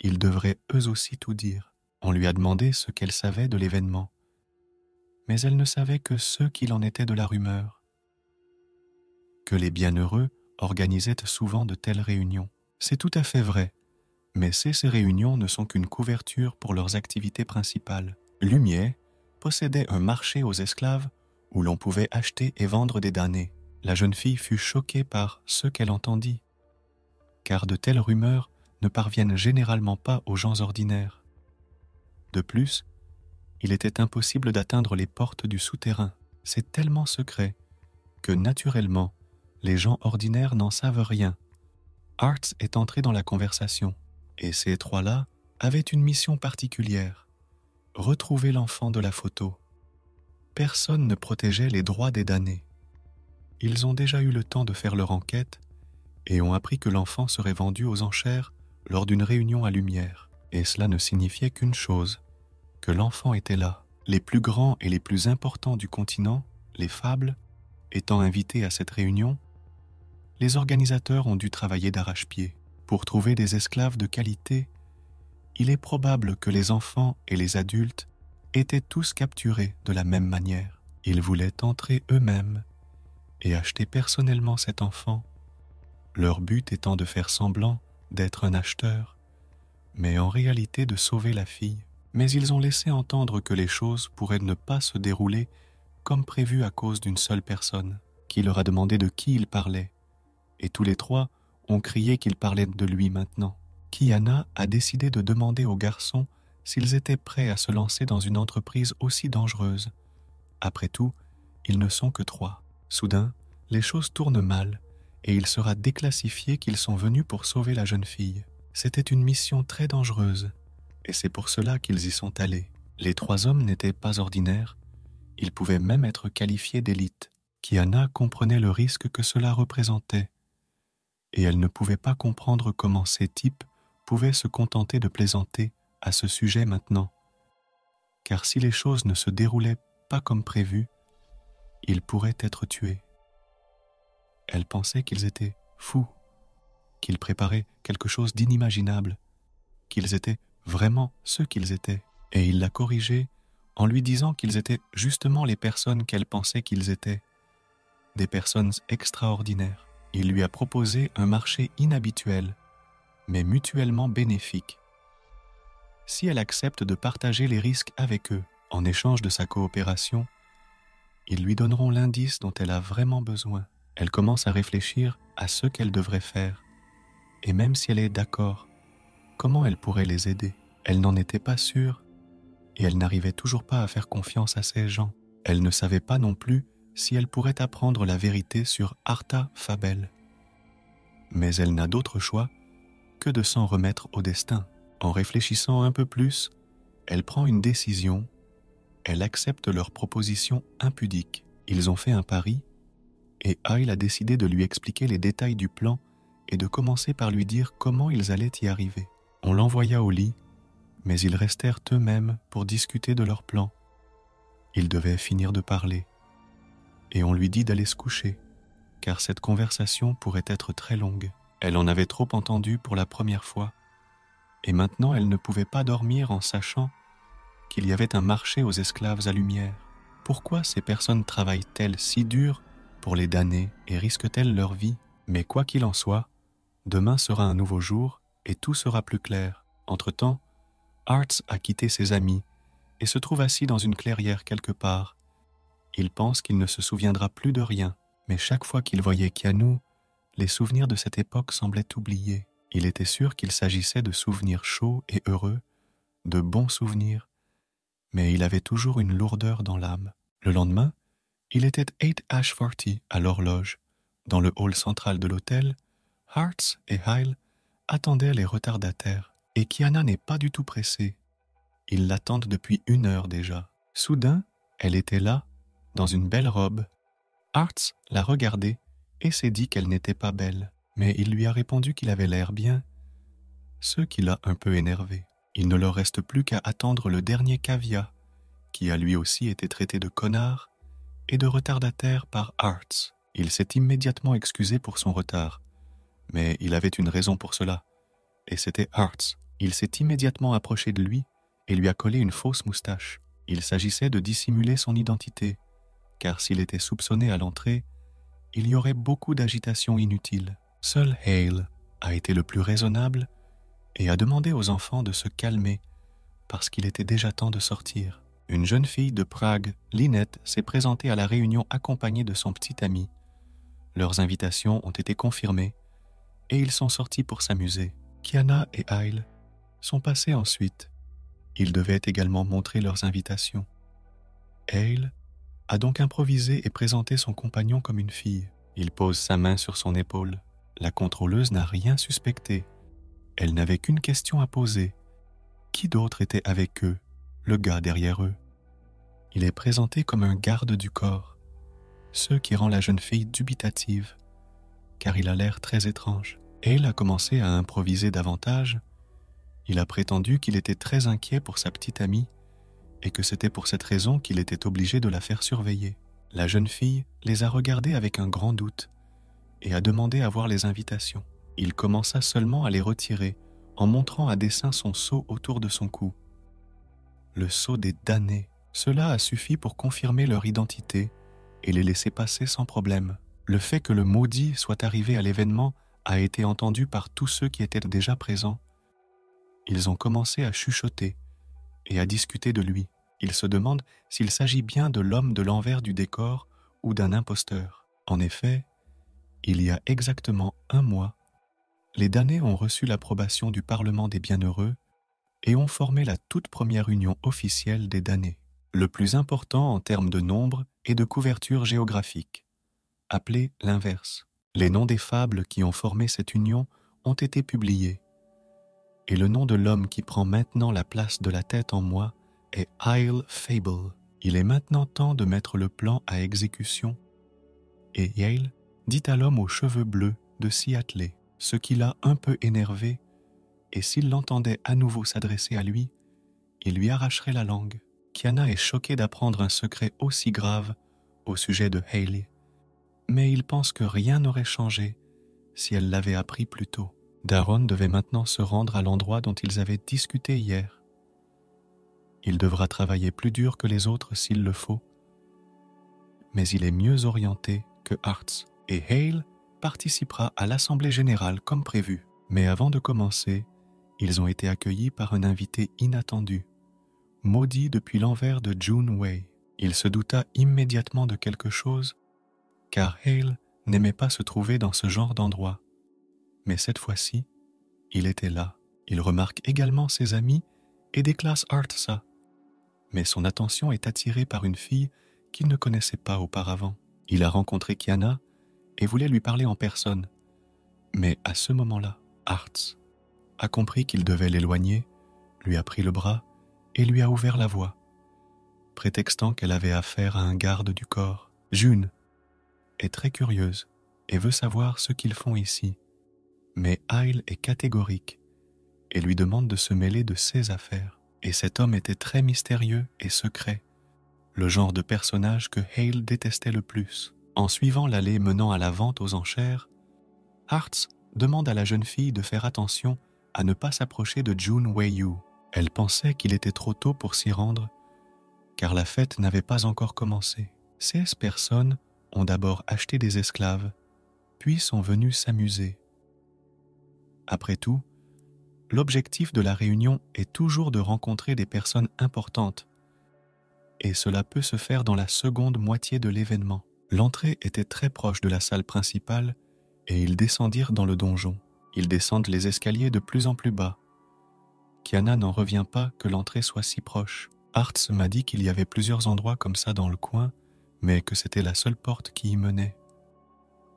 ils devraient eux aussi tout dire. On lui a demandé ce qu'elle savait de l'événement, mais elle ne savait que ce qu'il en était de la rumeur, que les bienheureux organisaient souvent de telles réunions. C'est tout à fait vrai, mais ces réunions ne sont qu'une couverture pour leurs activités principales. Lumière possédait un marché aux esclaves où l'on pouvait acheter et vendre des damnés. La jeune fille fut choquée par ce qu'elle entendit, car de telles rumeurs ne parviennent généralement pas aux gens ordinaires. De plus, il était impossible d'atteindre les portes du souterrain. C'est tellement secret que, naturellement, les gens ordinaires n'en savent rien. Arts est entré dans la conversation, et ces trois-là avaient une mission particulière: retrouver l'enfant de la photo. Personne ne protégeait les droits des damnés. Ils ont déjà eu le temps de faire leur enquête et ont appris que l'enfant serait vendu aux enchères lors d'une réunion à Lumière. Et cela ne signifiait qu'une chose, que l'enfant était là. Les plus grands et les plus importants du continent, les fables, étant invités à cette réunion, les organisateurs ont dû travailler d'arrache-pied. Pour trouver des esclaves de qualité, il est probable que les enfants et les adultes étaient tous capturés de la même manière. Ils voulaient entrer eux-mêmes et acheter personnellement cet enfant, leur but étant de faire semblant d'être un acheteur, mais en réalité de sauver la fille. Mais ils ont laissé entendre que les choses pourraient ne pas se dérouler comme prévu à cause d'une seule personne, qui leur a demandé de qui il parlait, et tous les trois ont crié qu'il parlait de lui maintenant. Kiana a décidé de demander aux garçons s'ils étaient prêts à se lancer dans une entreprise aussi dangereuse. Après tout, ils ne sont que trois. Soudain, les choses tournent mal, et il sera déclassifié qu'ils sont venus pour sauver la jeune fille. C'était une mission très dangereuse, et c'est pour cela qu'ils y sont allés. Les trois hommes n'étaient pas ordinaires, ils pouvaient même être qualifiés d'élite. Kiana comprenait le risque que cela représentait, et elle ne pouvait pas comprendre comment ces types pouvaient se contenter de plaisanter à ce sujet maintenant, car si les choses ne se déroulaient pas comme prévu, ils pourraient être tués. Elle pensait qu'ils étaient fous, qu'ils préparaient quelque chose d'inimaginable, qu'ils étaient vraiment ce qu'ils étaient, et il l'a corrigée en lui disant qu'ils étaient justement les personnes qu'elle pensait qu'ils étaient, des personnes extraordinaires. Il lui a proposé un marché inhabituel, mais mutuellement bénéfique. Si elle accepte de partager les risques avec eux, en échange de sa coopération, ils lui donneront l'indice dont elle a vraiment besoin. Elle commence à réfléchir à ce qu'elle devrait faire, et même si elle est d'accord, comment elle pourrait les aider? Elle n'en était pas sûre, et elle n'arrivait toujours pas à faire confiance à ces gens. Elle ne savait pas non plus si elle pourrait apprendre la vérité sur Arta Fabel. Mais elle n'a d'autre choix que de s'en remettre au destin. En réfléchissant un peu plus, elle prend une décision. Elle accepte leur proposition impudique. Ils ont fait un pari, et Aïl a décidé de lui expliquer les détails du plan et de commencer par lui dire comment ils allaient y arriver. On l'envoya au lit, mais ils restèrent eux-mêmes pour discuter de leur plan. Ils devaient finir de parler, et on lui dit d'aller se coucher, car cette conversation pourrait être très longue. Elle en avait trop entendu pour la première fois, et maintenant elle ne pouvait pas dormir en sachant qu'il y avait un marché aux esclaves à Lumière. Pourquoi ces personnes travaillent-elles si dur pour les damner et risquent-elles leur vie? Mais quoi qu'il en soit, demain sera un nouveau jour et tout sera plus clair. Entre-temps, Arts a quitté ses amis et se trouve assis dans une clairière quelque part. Il pense qu'il ne se souviendra plus de rien, mais chaque fois qu'il voyait Kianou, les souvenirs de cette époque semblaient oubliés. Il était sûr qu'il s'agissait de souvenirs chauds et heureux, de bons souvenirs, mais il avait toujours une lourdeur dans l'âme. Le lendemain, il était 8h40 à l'horloge. Dans le hall central de l'hôtel, Hearts et Hyle attendaient les retardataires, et Kiana n'est pas du tout pressée. Ils l'attendent depuis 1 heure déjà. Soudain, elle était là, dans une belle robe. Hearts l'a regardée et s'est dit qu'elle n'était pas belle, mais il lui a répondu qu'il avait l'air bien ce qui l'a un peu énervé. Il ne leur reste plus qu'à attendre le dernier Kavya, qui a lui aussi été traité de connard et de retardataire par Arts. Il s'est immédiatement excusé pour son retard, mais il avait une raison pour cela, et c'était Arts. Il s'est immédiatement approché de lui et lui a collé une fausse moustache. Il s'agissait de dissimuler son identité, car s'il était soupçonné à l'entrée, il y aurait beaucoup d'agitation inutile. Seul Hale a été le plus raisonnable et a demandé aux enfants de se calmer parce qu'il était déjà temps de sortir. Une jeune fille de Prague, Lynette, s'est présentée à la réunion accompagnée de son petit ami. Leurs invitations ont été confirmées et ils sont sortis pour s'amuser. Kiana et Hale sont passés ensuite. Ils devaient également montrer leurs invitations. Hale a donc improvisé et présenté son compagnon comme une fille. Il pose sa main sur son épaule. La contrôleuse n'a rien suspecté. Elle n'avait qu'une question à poser. Qui d'autre était avec eux, le gars derrière eux? Il est présenté comme un garde du corps, ce qui rend la jeune fille dubitative, car il a l'air très étrange. Hale a commencé à improviser davantage. Il a prétendu qu'il était très inquiet pour sa petite amie et que c'était pour cette raison qu'il était obligé de la faire surveiller. La jeune fille les a regardés avec un grand doute et a demandé à voir les invitations. Il commença seulement à les retirer en montrant à dessein son sceau autour de son cou. Le sceau des damnés. Cela a suffi pour confirmer leur identité et les laisser passer sans problème. Le fait que le maudit soit arrivé à l'événement a été entendu par tous ceux qui étaient déjà présents. Ils ont commencé à chuchoter et à discuter de lui. Ils se demandent s'il s'agit bien de l'homme de l'envers du décor ou d'un imposteur. En effet, il y a exactement 1 mois, les damnés ont reçu l'approbation du Parlement des Bienheureux et ont formé la toute première union officielle des damnés, le plus important en termes de nombre et de couverture géographique, appelé l'inverse. Les noms des fables qui ont formé cette union ont été publiés, et le nom de l'homme qui prend maintenant la place de la tête en moi est Isle Fable. Il est maintenant temps de mettre le plan à exécution, et Yale dit à l'homme aux cheveux bleus de s'y atteler, ce qui l'a un peu énervé, et s'il l'entendait à nouveau s'adresser à lui, il lui arracherait la langue. Kiana est choquée d'apprendre un secret aussi grave au sujet de Hailey, mais il pense que rien n'aurait changé si elle l'avait appris plus tôt. Daron devait maintenant se rendre à l'endroit dont ils avaient discuté hier. Il devra travailler plus dur que les autres s'il le faut, mais il est mieux orienté que Arts, et Hale participera à l'Assemblée générale comme prévu. Mais avant de commencer, ils ont été accueillis par un invité inattendu, maudit depuis l'envers de June Way. Il se douta immédiatement de quelque chose, car Hale n'aimait pas se trouver dans ce genre d'endroit. Mais cette fois-ci, il était là. Il remarque également ses amis et des classes Artsa, mais son attention est attirée par une fille qu'il ne connaissait pas auparavant. Il a rencontré Kiana et voulait lui parler en personne, mais à ce moment-là, Arts a compris qu'il devait l'éloigner, lui a pris le bras et lui a ouvert la voie, prétextant qu'elle avait affaire à un garde du corps. June est très curieuse et veut savoir ce qu'ils font ici, mais Hale est catégorique et lui demande de se mêler de ses affaires. Et cet homme était très mystérieux et secret, le genre de personnage que Hale détestait le plus. En suivant l'allée menant à la vente aux enchères, Arts demande à la jeune fille de faire attention à ne pas s'approcher de June Wei-Yu. Elle pensait qu'il était trop tôt pour s'y rendre, car la fête n'avait pas encore commencé. 16 personnes ont d'abord acheté des esclaves, puis sont venues s'amuser. Après tout, l'objectif de la réunion est toujours de rencontrer des personnes importantes, et cela peut se faire dans la seconde moitié de l'événement. L'entrée était très proche de la salle principale, et ils descendirent dans le donjon. Ils descendent les escaliers de plus en plus bas. Kiana n'en revient pas que l'entrée soit si proche. Arts m'a dit qu'il y avait plusieurs endroits comme ça dans le coin, mais que c'était la seule porte qui y menait.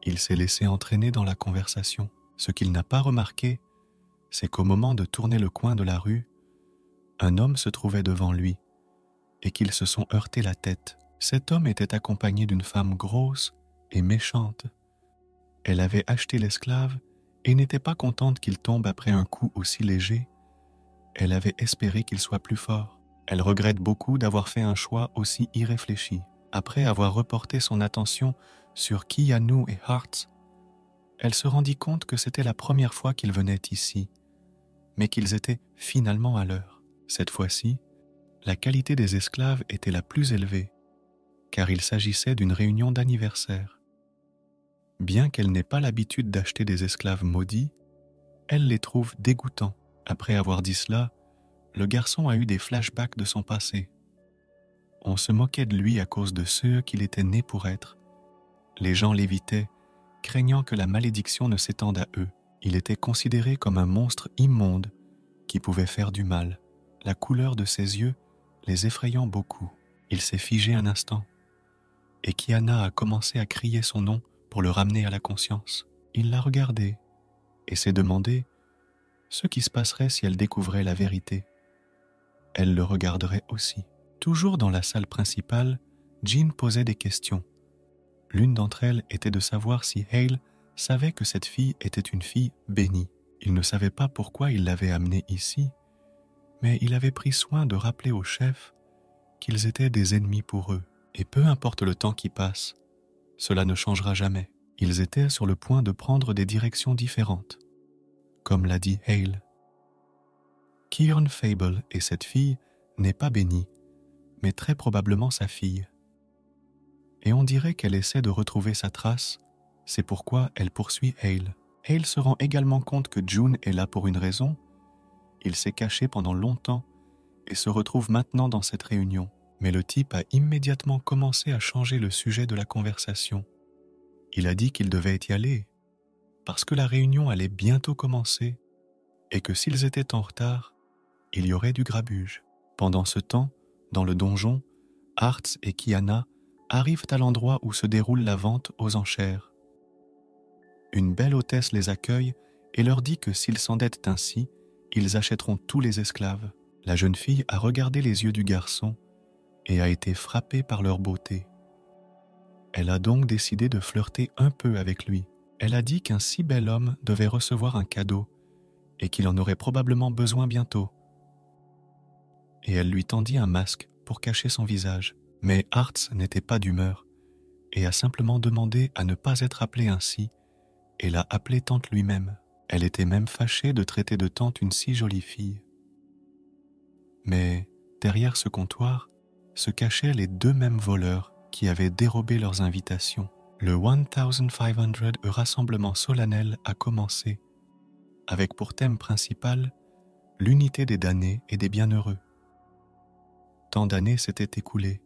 Il s'est laissé entraîner dans la conversation. Ce qu'il n'a pas remarqué, c'est qu'au moment de tourner le coin de la rue, un homme se trouvait devant lui et qu'ils se sont heurtés la tête. Cet homme était accompagné d'une femme grosse et méchante. Elle avait acheté l'esclave et n'était pas contente qu'il tombe après un coup aussi léger. Elle avait espéré qu'il soit plus fort. Elle regrette beaucoup d'avoir fait un choix aussi irréfléchi. Après avoir reporté son attention sur Keanu et Hearts, elle se rendit compte que c'était la première fois qu'ils venaient ici, mais qu'ils étaient finalement à l'heure. Cette fois-ci, la qualité des esclaves était la plus élevée, car il s'agissait d'une réunion d'anniversaire. Bien qu'elle n'ait pas l'habitude d'acheter des esclaves maudits, elle les trouve dégoûtants. Après avoir dit cela, le garçon a eu des flashbacks de son passé. On se moquait de lui à cause de ceux qu'il était né pour être. Les gens l'évitaient, craignant que la malédiction ne s'étende à eux. Il était considéré comme un monstre immonde qui pouvait faire du mal. La couleur de ses yeux les effrayant beaucoup. Il s'est figé un instant, et Kiana a commencé à crier son nom pour le ramener à la conscience. Il l'a regardée et s'est demandé ce qui se passerait si elle découvrait la vérité. Elle le regarderait aussi. Toujours dans la salle principale, Jean posait des questions. L'une d'entre elles était de savoir si Hale savait que cette fille était une fille bénie. Il ne savait pas pourquoi il l'avait amenée ici, mais il avait pris soin de rappeler au chef qu'ils étaient des ennemis pour eux. Et peu importe le temps qui passe, cela ne changera jamais. Ils étaient sur le point de prendre des directions différentes, comme l'a dit Hale. Kieran Fable et cette fille n'est pas bénie, mais très probablement sa fille. Et on dirait qu'elle essaie de retrouver sa trace, c'est pourquoi elle poursuit Hale. Hale se rend également compte que June est là pour une raison. Il s'est caché pendant longtemps et se retrouve maintenant dans cette réunion. Mais le type a immédiatement commencé à changer le sujet de la conversation. Il a dit qu'il devait y aller, parce que la réunion allait bientôt commencer et que s'ils étaient en retard, il y aurait du grabuge. Pendant ce temps, dans le donjon, Hearts et Kiana arrivent à l'endroit où se déroule la vente aux enchères. Une belle hôtesse les accueille et leur dit que s'ils s'endettent ainsi, ils achèteront tous les esclaves. La jeune fille a regardé les yeux du garçon et a été frappée par leur beauté. Elle a donc décidé de flirter un peu avec lui. Elle a dit qu'un si bel homme devait recevoir un cadeau et qu'il en aurait probablement besoin bientôt. Et elle lui tendit un masque pour cacher son visage. Mais Hearts n'était pas d'humeur et a simplement demandé à ne pas être appelée ainsi et l'a appelée tante lui-même. Elle était même fâchée de traiter de tante une si jolie fille. Mais derrière ce comptoir se cachaient les deux mêmes voleurs qui avaient dérobé leurs invitations. Le 1500 rassemblement solennel a commencé, avec pour thème principal l'unité des damnés et des bienheureux. Tant d'années s'étaient écoulées,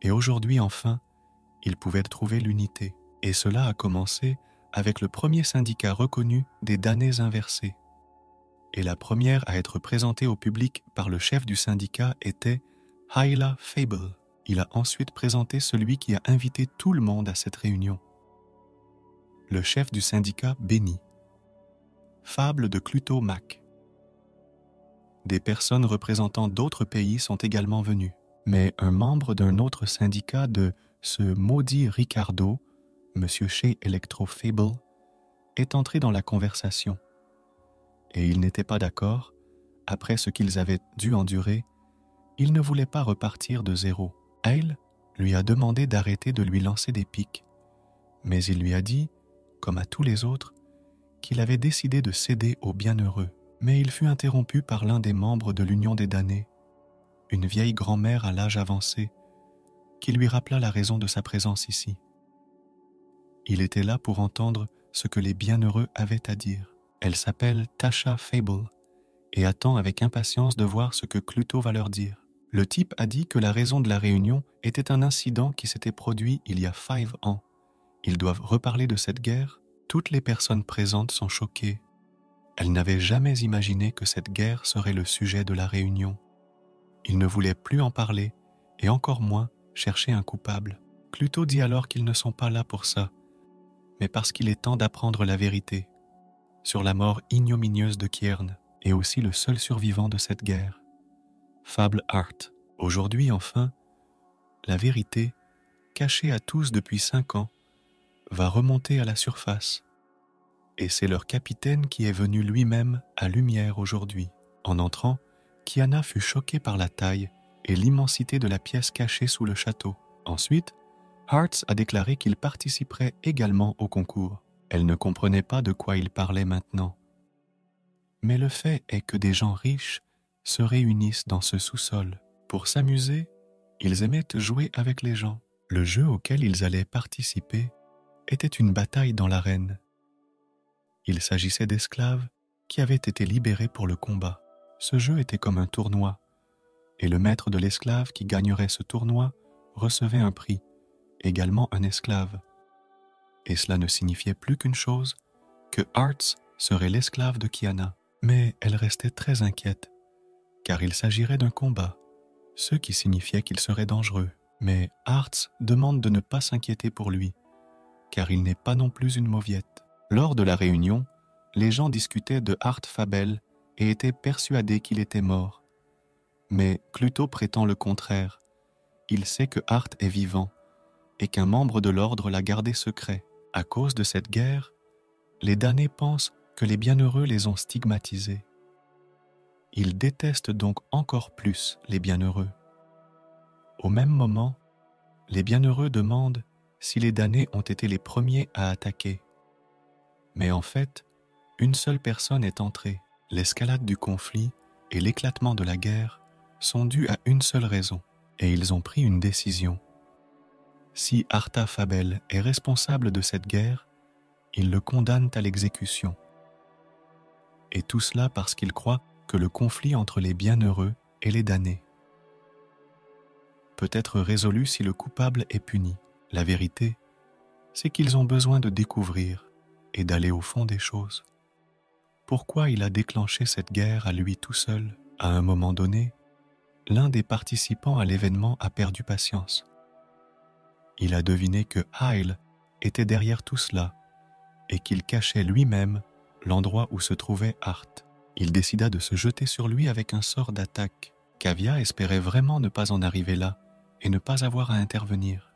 et aujourd'hui enfin, ils pouvaient trouver l'unité. Et cela a commencé avec le premier syndicat reconnu des damnés inversés. Et la première à être présentée au public par le chef du syndicat était Hyla Fable. Il a ensuite présenté celui qui a invité tout le monde à cette réunion. Le chef du syndicat béni. Fable de Cluto Mac. Des personnes représentant d'autres pays sont également venues, mais un membre d'un autre syndicat de ce maudit Ricardo, Monsieur chez Electro Fable, est entré dans la conversation. Et il n'était pas d'accord, après ce qu'ils avaient dû endurer, il ne voulait pas repartir de zéro. Hale lui a demandé d'arrêter de lui lancer des piques, mais il lui a dit, comme à tous les autres, qu'il avait décidé de céder aux bienheureux. Mais il fut interrompu par l'un des membres de l'Union des damnés, une vieille grand-mère à l'âge avancé, qui lui rappela la raison de sa présence ici. Il était là pour entendre ce que les bienheureux avaient à dire. Elle s'appelle Tasha Fable et attend avec impatience de voir ce que Cluto va leur dire. Le type a dit que la raison de la réunion était un incident qui s'était produit il y a 5 ans. Ils doivent reparler de cette guerre. Toutes les personnes présentes sont choquées. Elles n'avaient jamais imaginé que cette guerre serait le sujet de la réunion. Ils ne voulaient plus en parler, et encore moins chercher un coupable. Cluto dit alors qu'ils ne sont pas là pour ça, mais parce qu'il est temps d'apprendre la vérité sur la mort ignominieuse de Kiern, et aussi le seul survivant de cette guerre. Fable Art. Aujourd'hui, enfin, la vérité, cachée à tous depuis 5 ans, va remonter à la surface. et c'est leur capitaine qui est venu lui-même à lumière aujourd'hui. En entrant, Kiana fut choquée par la taille et l'immensité de la pièce cachée sous le château. Ensuite, Hearts a déclaré qu'il participerait également au concours. Elle ne comprenait pas de quoi il parlait maintenant. Mais le fait est que des gens riches se réunissent dans ce sous-sol. Pour s'amuser, ils aimaient jouer avec les gens. Le jeu auquel ils allaient participer était une bataille dans l'arène. Il s'agissait d'esclaves qui avaient été libérés pour le combat. Ce jeu était comme un tournoi, et le maître de l'esclave qui gagnerait ce tournoi recevait un prix, également un esclave. Et cela ne signifiait plus qu'une chose, que Hearts serait l'esclave de Kiana. Mais elle restait très inquiète, car il s'agirait d'un combat, ce qui signifiait qu'il serait dangereux. Mais Hearts demande de ne pas s'inquiéter pour lui, car il n'est pas non plus une mauviette. Lors de la réunion, les gens discutaient de Hart Fabel et étaient persuadés qu'il était mort. Mais Cluto prétend le contraire. Il sait que Hart est vivant et qu'un membre de l'ordre l'a gardé secret. À cause de cette guerre, les damnés pensent que les bienheureux les ont stigmatisés. Ils détestent donc encore plus les bienheureux. Au même moment, les bienheureux demandent si les damnés ont été les premiers à attaquer. Mais en fait, une seule personne est entrée. L'escalade du conflit et l'éclatement de la guerre sont dus à une seule raison, et ils ont pris une décision. Si Arta Fabel est responsable de cette guerre, ils le condamnent à l'exécution. Et tout cela parce qu'ils croient que le conflit entre les bienheureux et les damnés peut être résolu si le coupable est puni. La vérité, c'est qu'ils ont besoin de découvrir et d'aller au fond des choses. Pourquoi il a déclenché cette guerre à lui tout seul? À un moment donné, l'un des participants à l'événement a perdu patience. Il a deviné que Hyle était derrière tout cela et qu'il cachait lui-même l'endroit où se trouvait Hart. Il décida de se jeter sur lui avec un sort d'attaque. Kavya espérait vraiment ne pas en arriver là et ne pas avoir à intervenir.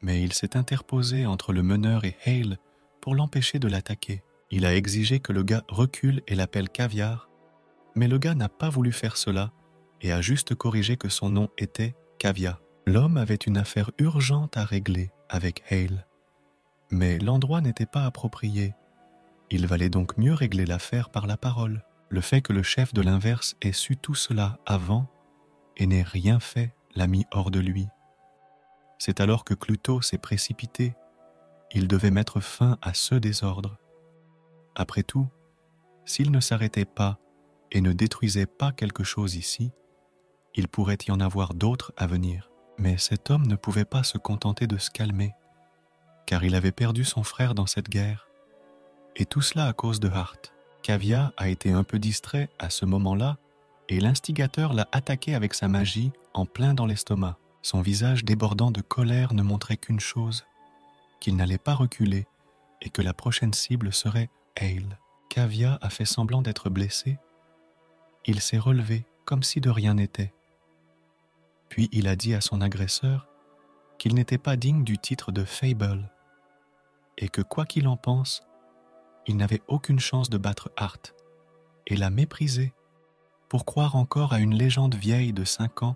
Mais il s'est interposé entre le meneur et Hale pour l'empêcher de l'attaquer. Il a exigé que le gars recule et l'appelle Caviar, mais le gars n'a pas voulu faire cela et a juste corrigé que son nom était Kavya. L'homme avait une affaire urgente à régler avec Hale, mais l'endroit n'était pas approprié. Il valait donc mieux régler l'affaire par la parole. Le fait que le chef de l'inverse ait su tout cela avant et n'ait rien fait l'a mis hors de lui. C'est alors que Cluto s'est précipité. Il devait mettre fin à ce désordre. Après tout, s'il ne s'arrêtait pas et ne détruisait pas quelque chose ici, il pourrait y en avoir d'autres à venir. Mais cet homme ne pouvait pas se contenter de se calmer, car il avait perdu son frère dans cette guerre. Et tout cela à cause de Hart. Kavya a été un peu distrait à ce moment-là, et l'instigateur l'a attaqué avec sa magie en plein dans l'estomac. Son visage débordant de colère ne montrait qu'une chose, qu'il n'allait pas reculer et que la prochaine cible serait Hale. Kavya a fait semblant d'être blessé. Il s'est relevé comme si de rien n'était. Puis il a dit à son agresseur qu'il n'était pas digne du titre de Fable et que quoi qu'il en pense, il n'avait aucune chance de battre Hart et l'a méprisé pour croire encore à une légende vieille de 5 ans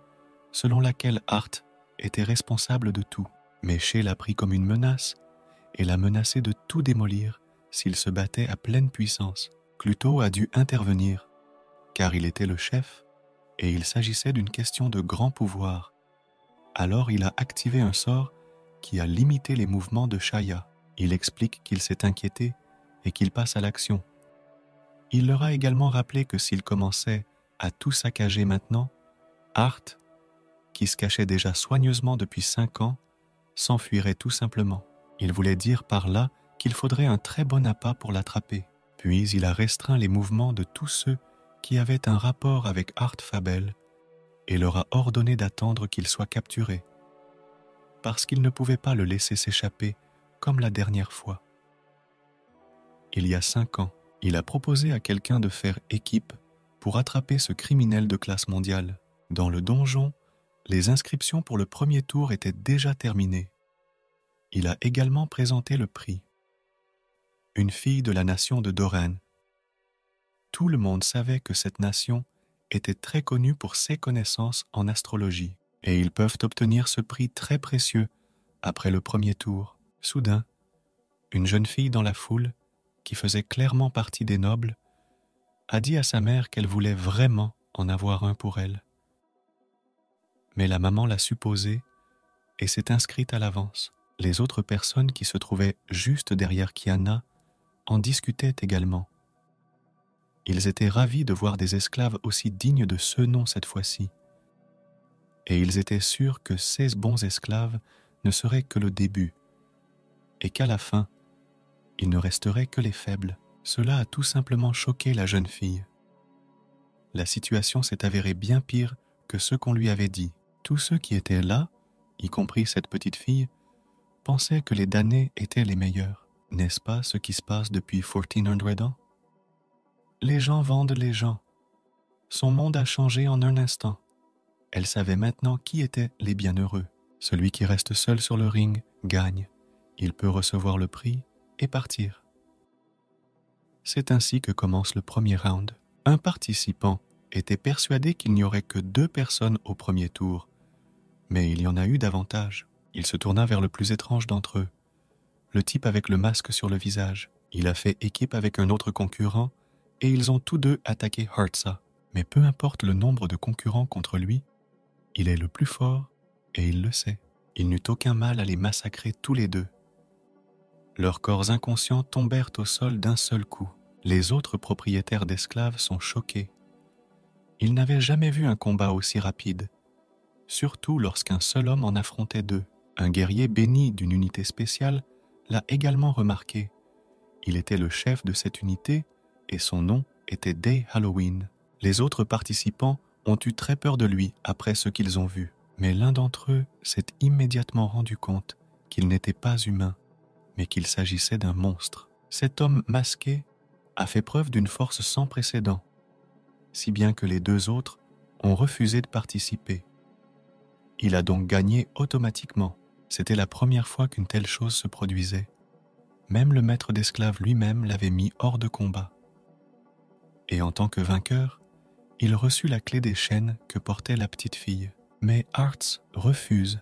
selon laquelle Hart était responsable de tout. Mais Shay l'a pris comme une menace et l'a menacé de tout démolir s'il se battait à pleine puissance. Cluto a dû intervenir, car il était le chef et il s'agissait d'une question de grand pouvoir. Alors il a activé un sort qui a limité les mouvements de Shaya. Il explique qu'il s'est inquiété et qu'il passe à l'action. Il leur a également rappelé que s'il commençait à tout saccager maintenant, Hart, qui se cachait déjà soigneusement depuis 5 ans, s'enfuirait tout simplement. Il voulait dire par là qu'il faudrait un très bon appât pour l'attraper. Puis il a restreint les mouvements de tous ceux qui avaient un rapport avec Hart Fabel et leur a ordonné d'attendre qu'il soit capturé, parce qu'il ne pouvait pas le laisser s'échapper comme la dernière fois. Il y a 5 ans, il a proposé à quelqu'un de faire équipe pour attraper ce criminel de classe mondiale. Dans le donjon, les inscriptions pour le premier tour étaient déjà terminées. Il a également présenté le prix. une fille de la nation de Doran. Tout le monde savait que cette nation était très connue pour ses connaissances en astrologie, et ils peuvent obtenir ce prix très précieux après le premier tour. Soudain, une jeune fille dans la foule, qui faisait clairement partie des nobles, a dit à sa mère qu'elle voulait vraiment en avoir un pour elle. Mais la maman l'a supposé et s'est inscrite à l'avance. Les autres personnes qui se trouvaient juste derrière Kiana en discutaient également. Ils étaient ravis de voir des esclaves aussi dignes de ce nom cette fois-ci. Et ils étaient sûrs que ces bons esclaves ne seraient que le début, et qu'à la fin, il ne resterait que les faibles. Cela a tout simplement choqué la jeune fille. La situation s'est avérée bien pire que ce qu'on lui avait dit. Tous ceux qui étaient là, y compris cette petite fille, pensaient que les damnés étaient les meilleurs. N'est-ce pas ce qui se passe depuis 1400 ans? Les gens vendent les gens. Son monde a changé en un instant. Elle savait maintenant qui étaient les bienheureux. Celui qui reste seul sur le ring gagne. Il peut recevoir le prix et partir. C'est ainsi que commence le premier round. Un participant était persuadé qu'il n'y aurait que 2 personnes au premier tour, mais il y en a eu davantage. Il se tourna vers le plus étrange d'entre eux, le type avec le masque sur le visage. Il a fait équipe avec un autre concurrent et ils ont tous deux attaqué Hartza. Mais peu importe le nombre de concurrents contre lui, il est le plus fort et il le sait. Il n'eut aucun mal à les massacrer tous les deux. Leurs corps inconscients tombèrent au sol d'un seul coup. Les autres propriétaires d'esclaves sont choqués. Ils n'avaient jamais vu un combat aussi rapide, surtout lorsqu'un seul homme en affrontait 2. Un guerrier béni d'une unité spéciale l'a également remarqué. Il était le chef de cette unité et son nom était Day Halloween. Les autres participants ont eu très peur de lui après ce qu'ils ont vu, mais l'un d'entre eux s'est immédiatement rendu compte qu'il n'était pas humain, mais qu'il s'agissait d'un monstre. Cet homme masqué a fait preuve d'une force sans précédent, si bien que les 2 autres ont refusé de participer. Il a donc gagné automatiquement. C'était la première fois qu'une telle chose se produisait. Même le maître d'esclaves lui-même l'avait mis hors de combat. Et en tant que vainqueur, il reçut la clé des chaînes que portait la petite fille. Mais Hartz refuse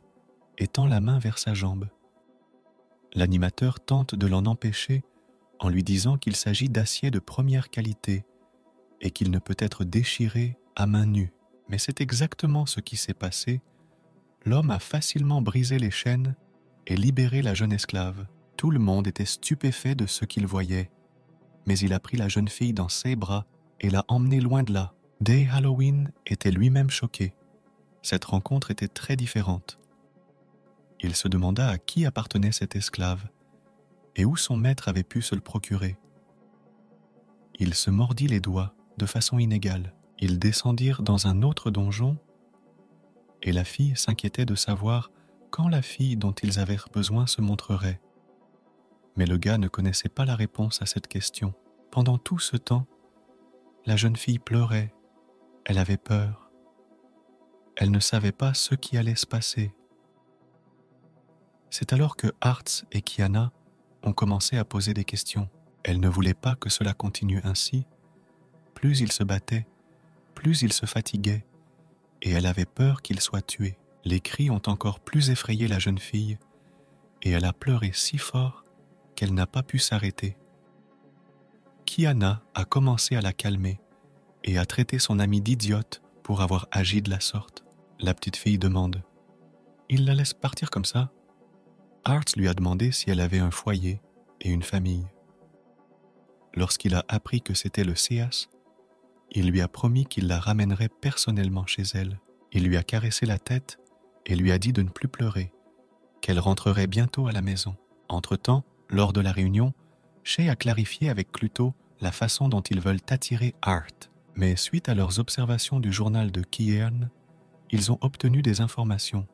et tend la main vers sa jambe. L'animateur tente de l'en empêcher en lui disant qu'il s'agit d'acier de première qualité et qu'il ne peut être déchiré à main nue. Mais c'est exactement ce qui s'est passé. L'homme a facilement brisé les chaînes et libéré la jeune esclave. Tout le monde était stupéfait de ce qu'il voyait, mais il a pris la jeune fille dans ses bras et l'a emmenée loin de là. Day Halloween était lui-même choqué. Cette rencontre était très différente. Il se demanda à qui appartenait cet esclave et où son maître avait pu se le procurer. Il se mordit les doigts de façon inégale. Ils descendirent dans un autre donjon et la fille s'inquiétait de savoir quand la fille dont ils avaient besoin se montrerait. Mais le gars ne connaissait pas la réponse à cette question. Pendant tout ce temps, la jeune fille pleurait. Elle avait peur. Elle ne savait pas ce qui allait se passer. C'est alors que Hartz et Kiana ont commencé à poser des questions. Elle ne voulait pas que cela continue ainsi. Plus il se battait, plus il se fatiguait, et elle avait peur qu'il soit tué. Les cris ont encore plus effrayé la jeune fille, et elle a pleuré si fort qu'elle n'a pas pu s'arrêter. Kiana a commencé à la calmer et a traité son amie d'idiote pour avoir agi de la sorte. La petite fille demande « Il la laisse partir comme ça ?» Hartz lui a demandé si elle avait un foyer et une famille. Lorsqu'il a appris que c'était le Séas, il lui a promis qu'il la ramènerait personnellement chez elle. Il lui a caressé la tête et lui a dit de ne plus pleurer, qu'elle rentrerait bientôt à la maison. Entre-temps, lors de la réunion, Shay a clarifié avec Cluto la façon dont ils veulent attirer Hart. Mais suite à leurs observations du journal de Kiern, ils ont obtenu des informations.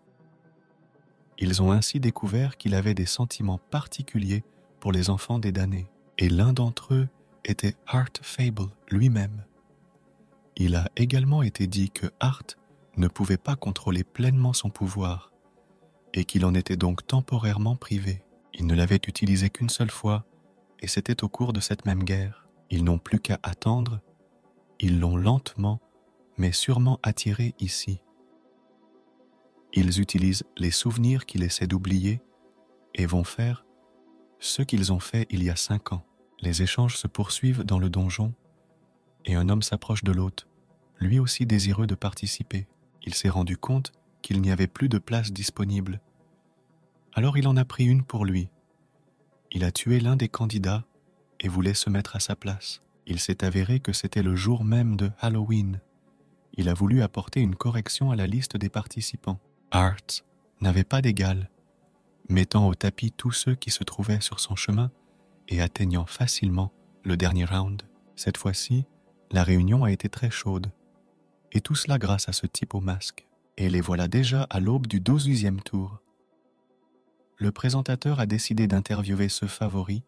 Ils ont ainsi découvert qu'il avait des sentiments particuliers pour les enfants des damnés. Et l'un d'entre eux était Hart Fable lui-même. Il a également été dit que Hart ne pouvait pas contrôler pleinement son pouvoir et qu'il en était donc temporairement privé. Il ne l'avait utilisé qu'une seule fois et c'était au cours de cette même guerre. Ils n'ont plus qu'à attendre, ils l'ont lentement, mais sûrement attiré ici. Ils utilisent les souvenirs qu'ils essaient d'oublier et vont faire ce qu'ils ont fait il y a 5 ans. Les échanges se poursuivent dans le donjon et un homme s'approche de l'hôte, lui aussi désireux de participer. Il s'est rendu compte qu'il n'y avait plus de place disponible. Alors il en a pris une pour lui. Il a tué l'un des candidats et voulait se mettre à sa place. Il s'est avéré que c'était le jour même de Halloween. Il a voulu apporter une correction à la liste des participants. Hart n'avait pas d'égal, mettant au tapis tous ceux qui se trouvaient sur son chemin et atteignant facilement le dernier round. Cette fois-ci, la réunion a été très chaude, et tout cela grâce à ce type au masque. Et les voilà déjà à l'aube du 18e tour. Le présentateur a décidé d'interviewer ce favori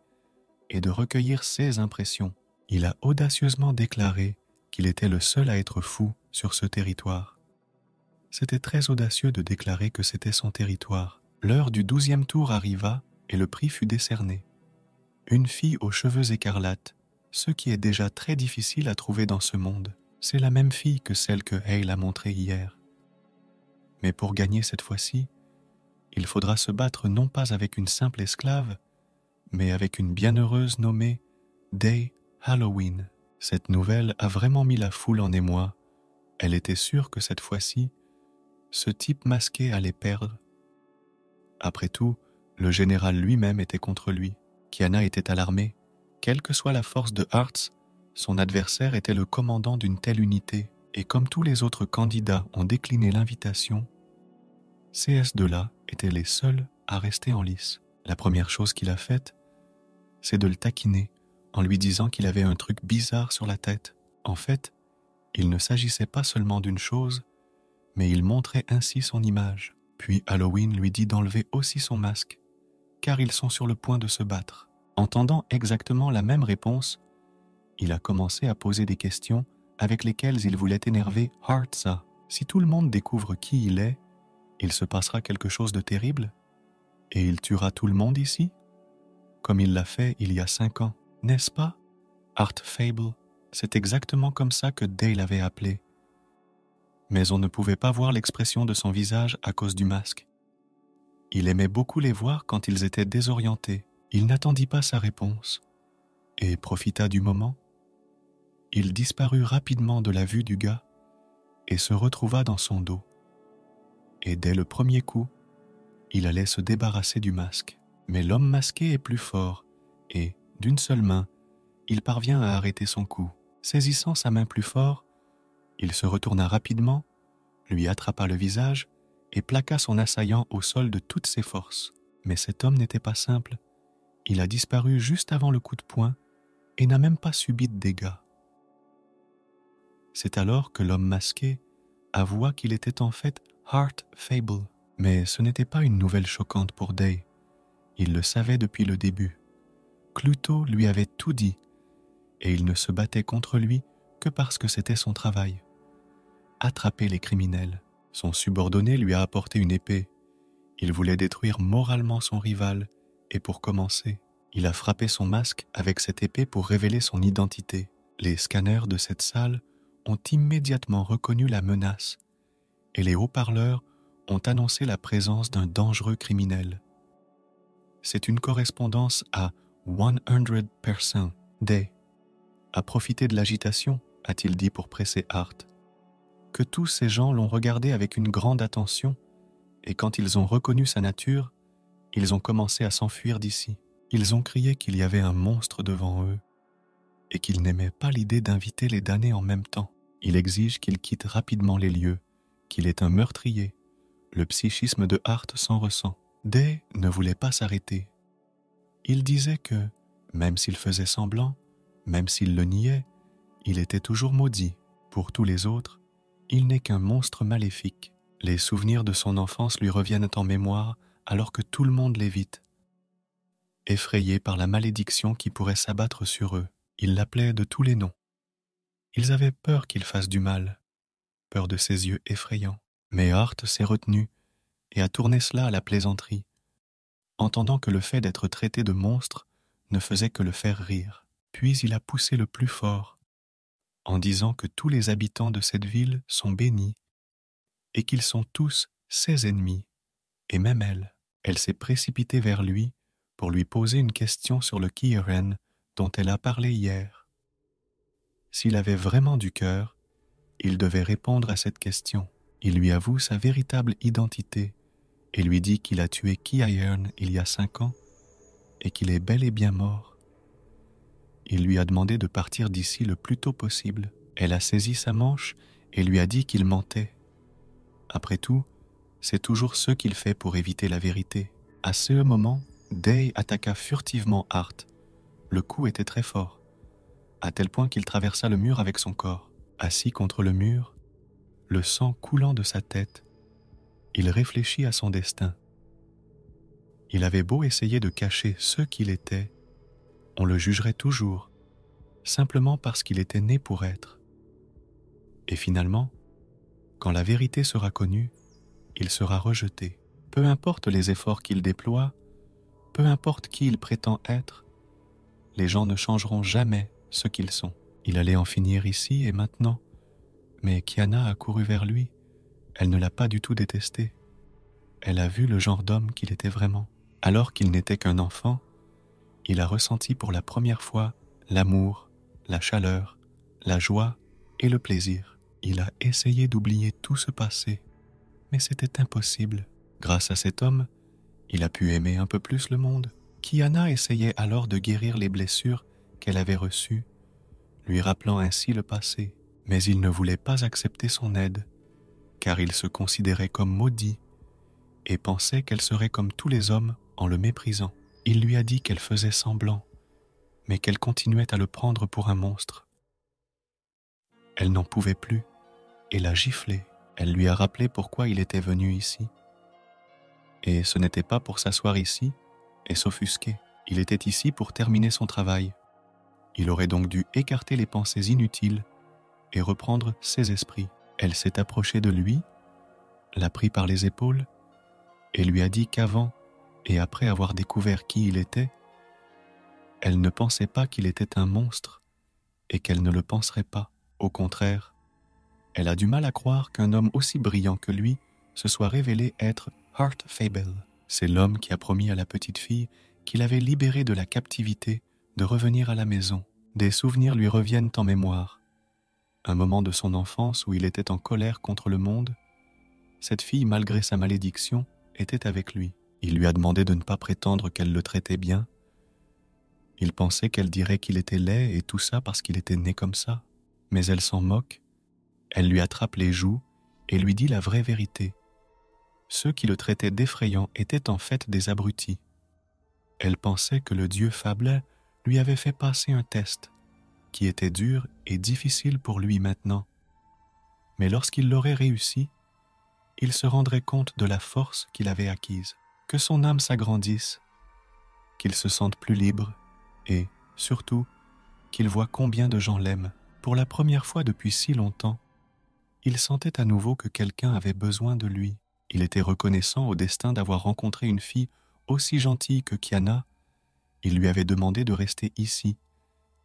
et de recueillir ses impressions. Il a audacieusement déclaré qu'il était le seul à être fou sur ce territoire. C'était très audacieux de déclarer que c'était son territoire. L'heure du 12e tour arriva et le prix fut décerné. Une fille aux cheveux écarlates, ce qui est déjà très difficile à trouver dans ce monde. C'est la même fille que celle que Hale a montrée hier. Mais pour gagner cette fois-ci, il faudra se battre non pas avec une simple esclave, mais avec une bienheureuse nommée Day Halloween. Cette nouvelle a vraiment mis la foule en émoi. Elle était sûre que cette fois-ci, ce type masqué allait perdre. Après tout, le général lui-même était contre lui. Kiana était alarmée. Quelle que soit la force de Hart, son adversaire était le commandant d'une telle unité, et comme tous les autres candidats ont décliné l'invitation, CS2-là étaient les seuls à rester en lice. La première chose qu'il a faite, c'est de le taquiner en lui disant qu'il avait un truc bizarre sur la tête. En fait, il ne s'agissait pas seulement d'une chose, mais il montrait ainsi son image. Puis Halloween lui dit d'enlever aussi son masque, car ils sont sur le point de se battre. Entendant exactement la même réponse, il a commencé à poser des questions avec lesquelles il voulait énerver Hartza. Si tout le monde découvre qui il est, il se passera quelque chose de terrible, et il tuera tout le monde ici, comme il l'a fait il y a 5 ans, n'est-ce pas? Art Fable, c'est exactement comme ça que Dale l'avait appelé. Mais on ne pouvait pas voir l'expression de son visage à cause du masque. Il aimait beaucoup les voir quand ils étaient désorientés. Il n'attendit pas sa réponse et profita du moment. Il disparut rapidement de la vue du gars et se retrouva dans son dos. Et dès le premier coup, il allait se débarrasser du masque. Mais l'homme masqué est plus fort et, d'une seule main, il parvient à arrêter son coup. Saisissant sa main plus fort, il se retourna rapidement, lui attrapa le visage et plaqua son assaillant au sol de toutes ses forces. Mais cet homme n'était pas simple. Il a disparu juste avant le coup de poing et n'a même pas subi de dégâts. C'est alors que l'homme masqué avoua qu'il était en fait Art Fable. Mais ce n'était pas une nouvelle choquante pour Day. Il le savait depuis le début. Cluto lui avait tout dit, et il ne se battait contre lui que parce que c'était son travail. Attraper les criminels. Son subordonné lui a apporté une épée. Il voulait détruire moralement son rival, et pour commencer, il a frappé son masque avec cette épée pour révéler son identité. Les scanners de cette salle ont immédiatement reconnu la menace, et les haut-parleurs ont annoncé la présence d'un dangereux criminel. C'est une correspondance à 100%. Day a profité de l'agitation, a-t-il dit pour presser Hart. Que tous ces gens l'ont regardé avec une grande attention, et quand ils ont reconnu sa nature, ils ont commencé à s'enfuir d'ici. Ils ont crié qu'il y avait un monstre devant eux, et qu'ils n'aimaient pas l'idée d'inviter les damnés en même temps. Il exige qu'il quitte rapidement les lieux, qu'il est un meurtrier. Le psychisme de Hart s'en ressent. Day ne voulait pas s'arrêter. Il disait que, même s'il faisait semblant, même s'il le niait, il était toujours maudit. Pour tous les autres, il n'est qu'un monstre maléfique. Les souvenirs de son enfance lui reviennent en mémoire alors que tout le monde l'évite. Effrayés par la malédiction qui pourrait s'abattre sur eux, ils l'appelaient de tous les noms. Ils avaient peur qu'il fasse du mal, peur de ses yeux effrayants. Mais Hart s'est retenu et a tourné cela à la plaisanterie, entendant que le fait d'être traité de monstre ne faisait que le faire rire. Puis il a poussé le plus fort, en disant que tous les habitants de cette ville sont bénis et qu'ils sont tous ses ennemis, et même elle. Elle s'est précipitée vers lui pour lui poser une question sur le Kieren dont elle a parlé hier. S'il avait vraiment du cœur, il devait répondre à cette question. Il lui avoue sa véritable identité et lui dit qu'il a tué Kieren il y a 5 ans et qu'il est bel et bien mort. Il lui a demandé de partir d'ici le plus tôt possible. Elle a saisi sa manche et lui a dit qu'il mentait. Après tout, c'est toujours ce qu'il fait pour éviter la vérité. À ce moment, Day attaqua furtivement Hart. Le coup était très fort, à tel point qu'il traversa le mur avec son corps. Assis contre le mur, le sang coulant de sa tête, il réfléchit à son destin. Il avait beau essayer de cacher ce qu'il était, on le jugerait toujours, simplement parce qu'il était né pour être. Et finalement, quand la vérité sera connue, il sera rejeté. Peu importe les efforts qu'il déploie, peu importe qui il prétend être, les gens ne changeront jamais ce qu'ils sont. Il allait en finir ici et maintenant, mais Kiana a couru vers lui. Elle ne l'a pas du tout détesté. Elle a vu le genre d'homme qu'il était vraiment. Alors qu'il n'était qu'un enfant, il a ressenti pour la première fois l'amour, la chaleur, la joie et le plaisir. Il a essayé d'oublier tout ce passé, mais c'était impossible. Grâce à cet homme, il a pu aimer un peu plus le monde. Kiana essayait alors de guérir les blessures qu'elle avait reçues, lui rappelant ainsi le passé. Mais il ne voulait pas accepter son aide, car il se considérait comme maudit et pensait qu'elle serait comme tous les hommes en le méprisant. Il lui a dit qu'elle faisait semblant, mais qu'elle continuait à le prendre pour un monstre. Elle n'en pouvait plus et l'a giflé. Elle lui a rappelé pourquoi il était venu ici. Et ce n'était pas pour s'asseoir ici et s'offusquer. Il était ici pour terminer son travail. Il aurait donc dû écarter les pensées inutiles et reprendre ses esprits. Elle s'est approchée de lui, l'a pris par les épaules et lui a dit qu'avant et après avoir découvert qui il était, elle ne pensait pas qu'il était un monstre et qu'elle ne le penserait pas. Au contraire, elle a du mal à croire qu'un homme aussi brillant que lui se soit révélé être Hart Fable. C'est l'homme qui a promis à la petite fille qu'il avait libérée de la captivité de revenir à la maison. Des souvenirs lui reviennent en mémoire. Un moment de son enfance où il était en colère contre le monde. Cette fille, malgré sa malédiction, était avec lui. Il lui a demandé de ne pas prétendre qu'elle le traitait bien. Il pensait qu'elle dirait qu'il était laid et tout ça parce qu'il était né comme ça. Mais elle s'en moque. Elle lui attrape les joues et lui dit la vraie vérité. Ceux qui le traitaient d'effrayant étaient en fait des abrutis. Elle pensait que le dieu Fable lui avait fait passer un test qui était dur et difficile pour lui maintenant. Mais lorsqu'il l'aurait réussi, il se rendrait compte de la force qu'il avait acquise, que son âme s'agrandisse, qu'il se sente plus libre et, surtout, qu'il voit combien de gens l'aiment. Pour la première fois depuis si longtemps, il sentait à nouveau que quelqu'un avait besoin de lui. Il était reconnaissant au destin d'avoir rencontré une fille aussi gentille que Kiana. Il lui avait demandé de rester ici,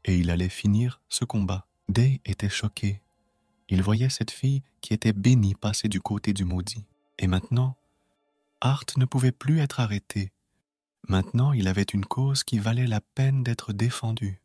et il allait finir ce combat. Day était choqué. Il voyait cette fille qui était bénie passer du côté du maudit. Et maintenant, Hart ne pouvait plus être arrêté. Maintenant, il avait une cause qui valait la peine d'être défendue.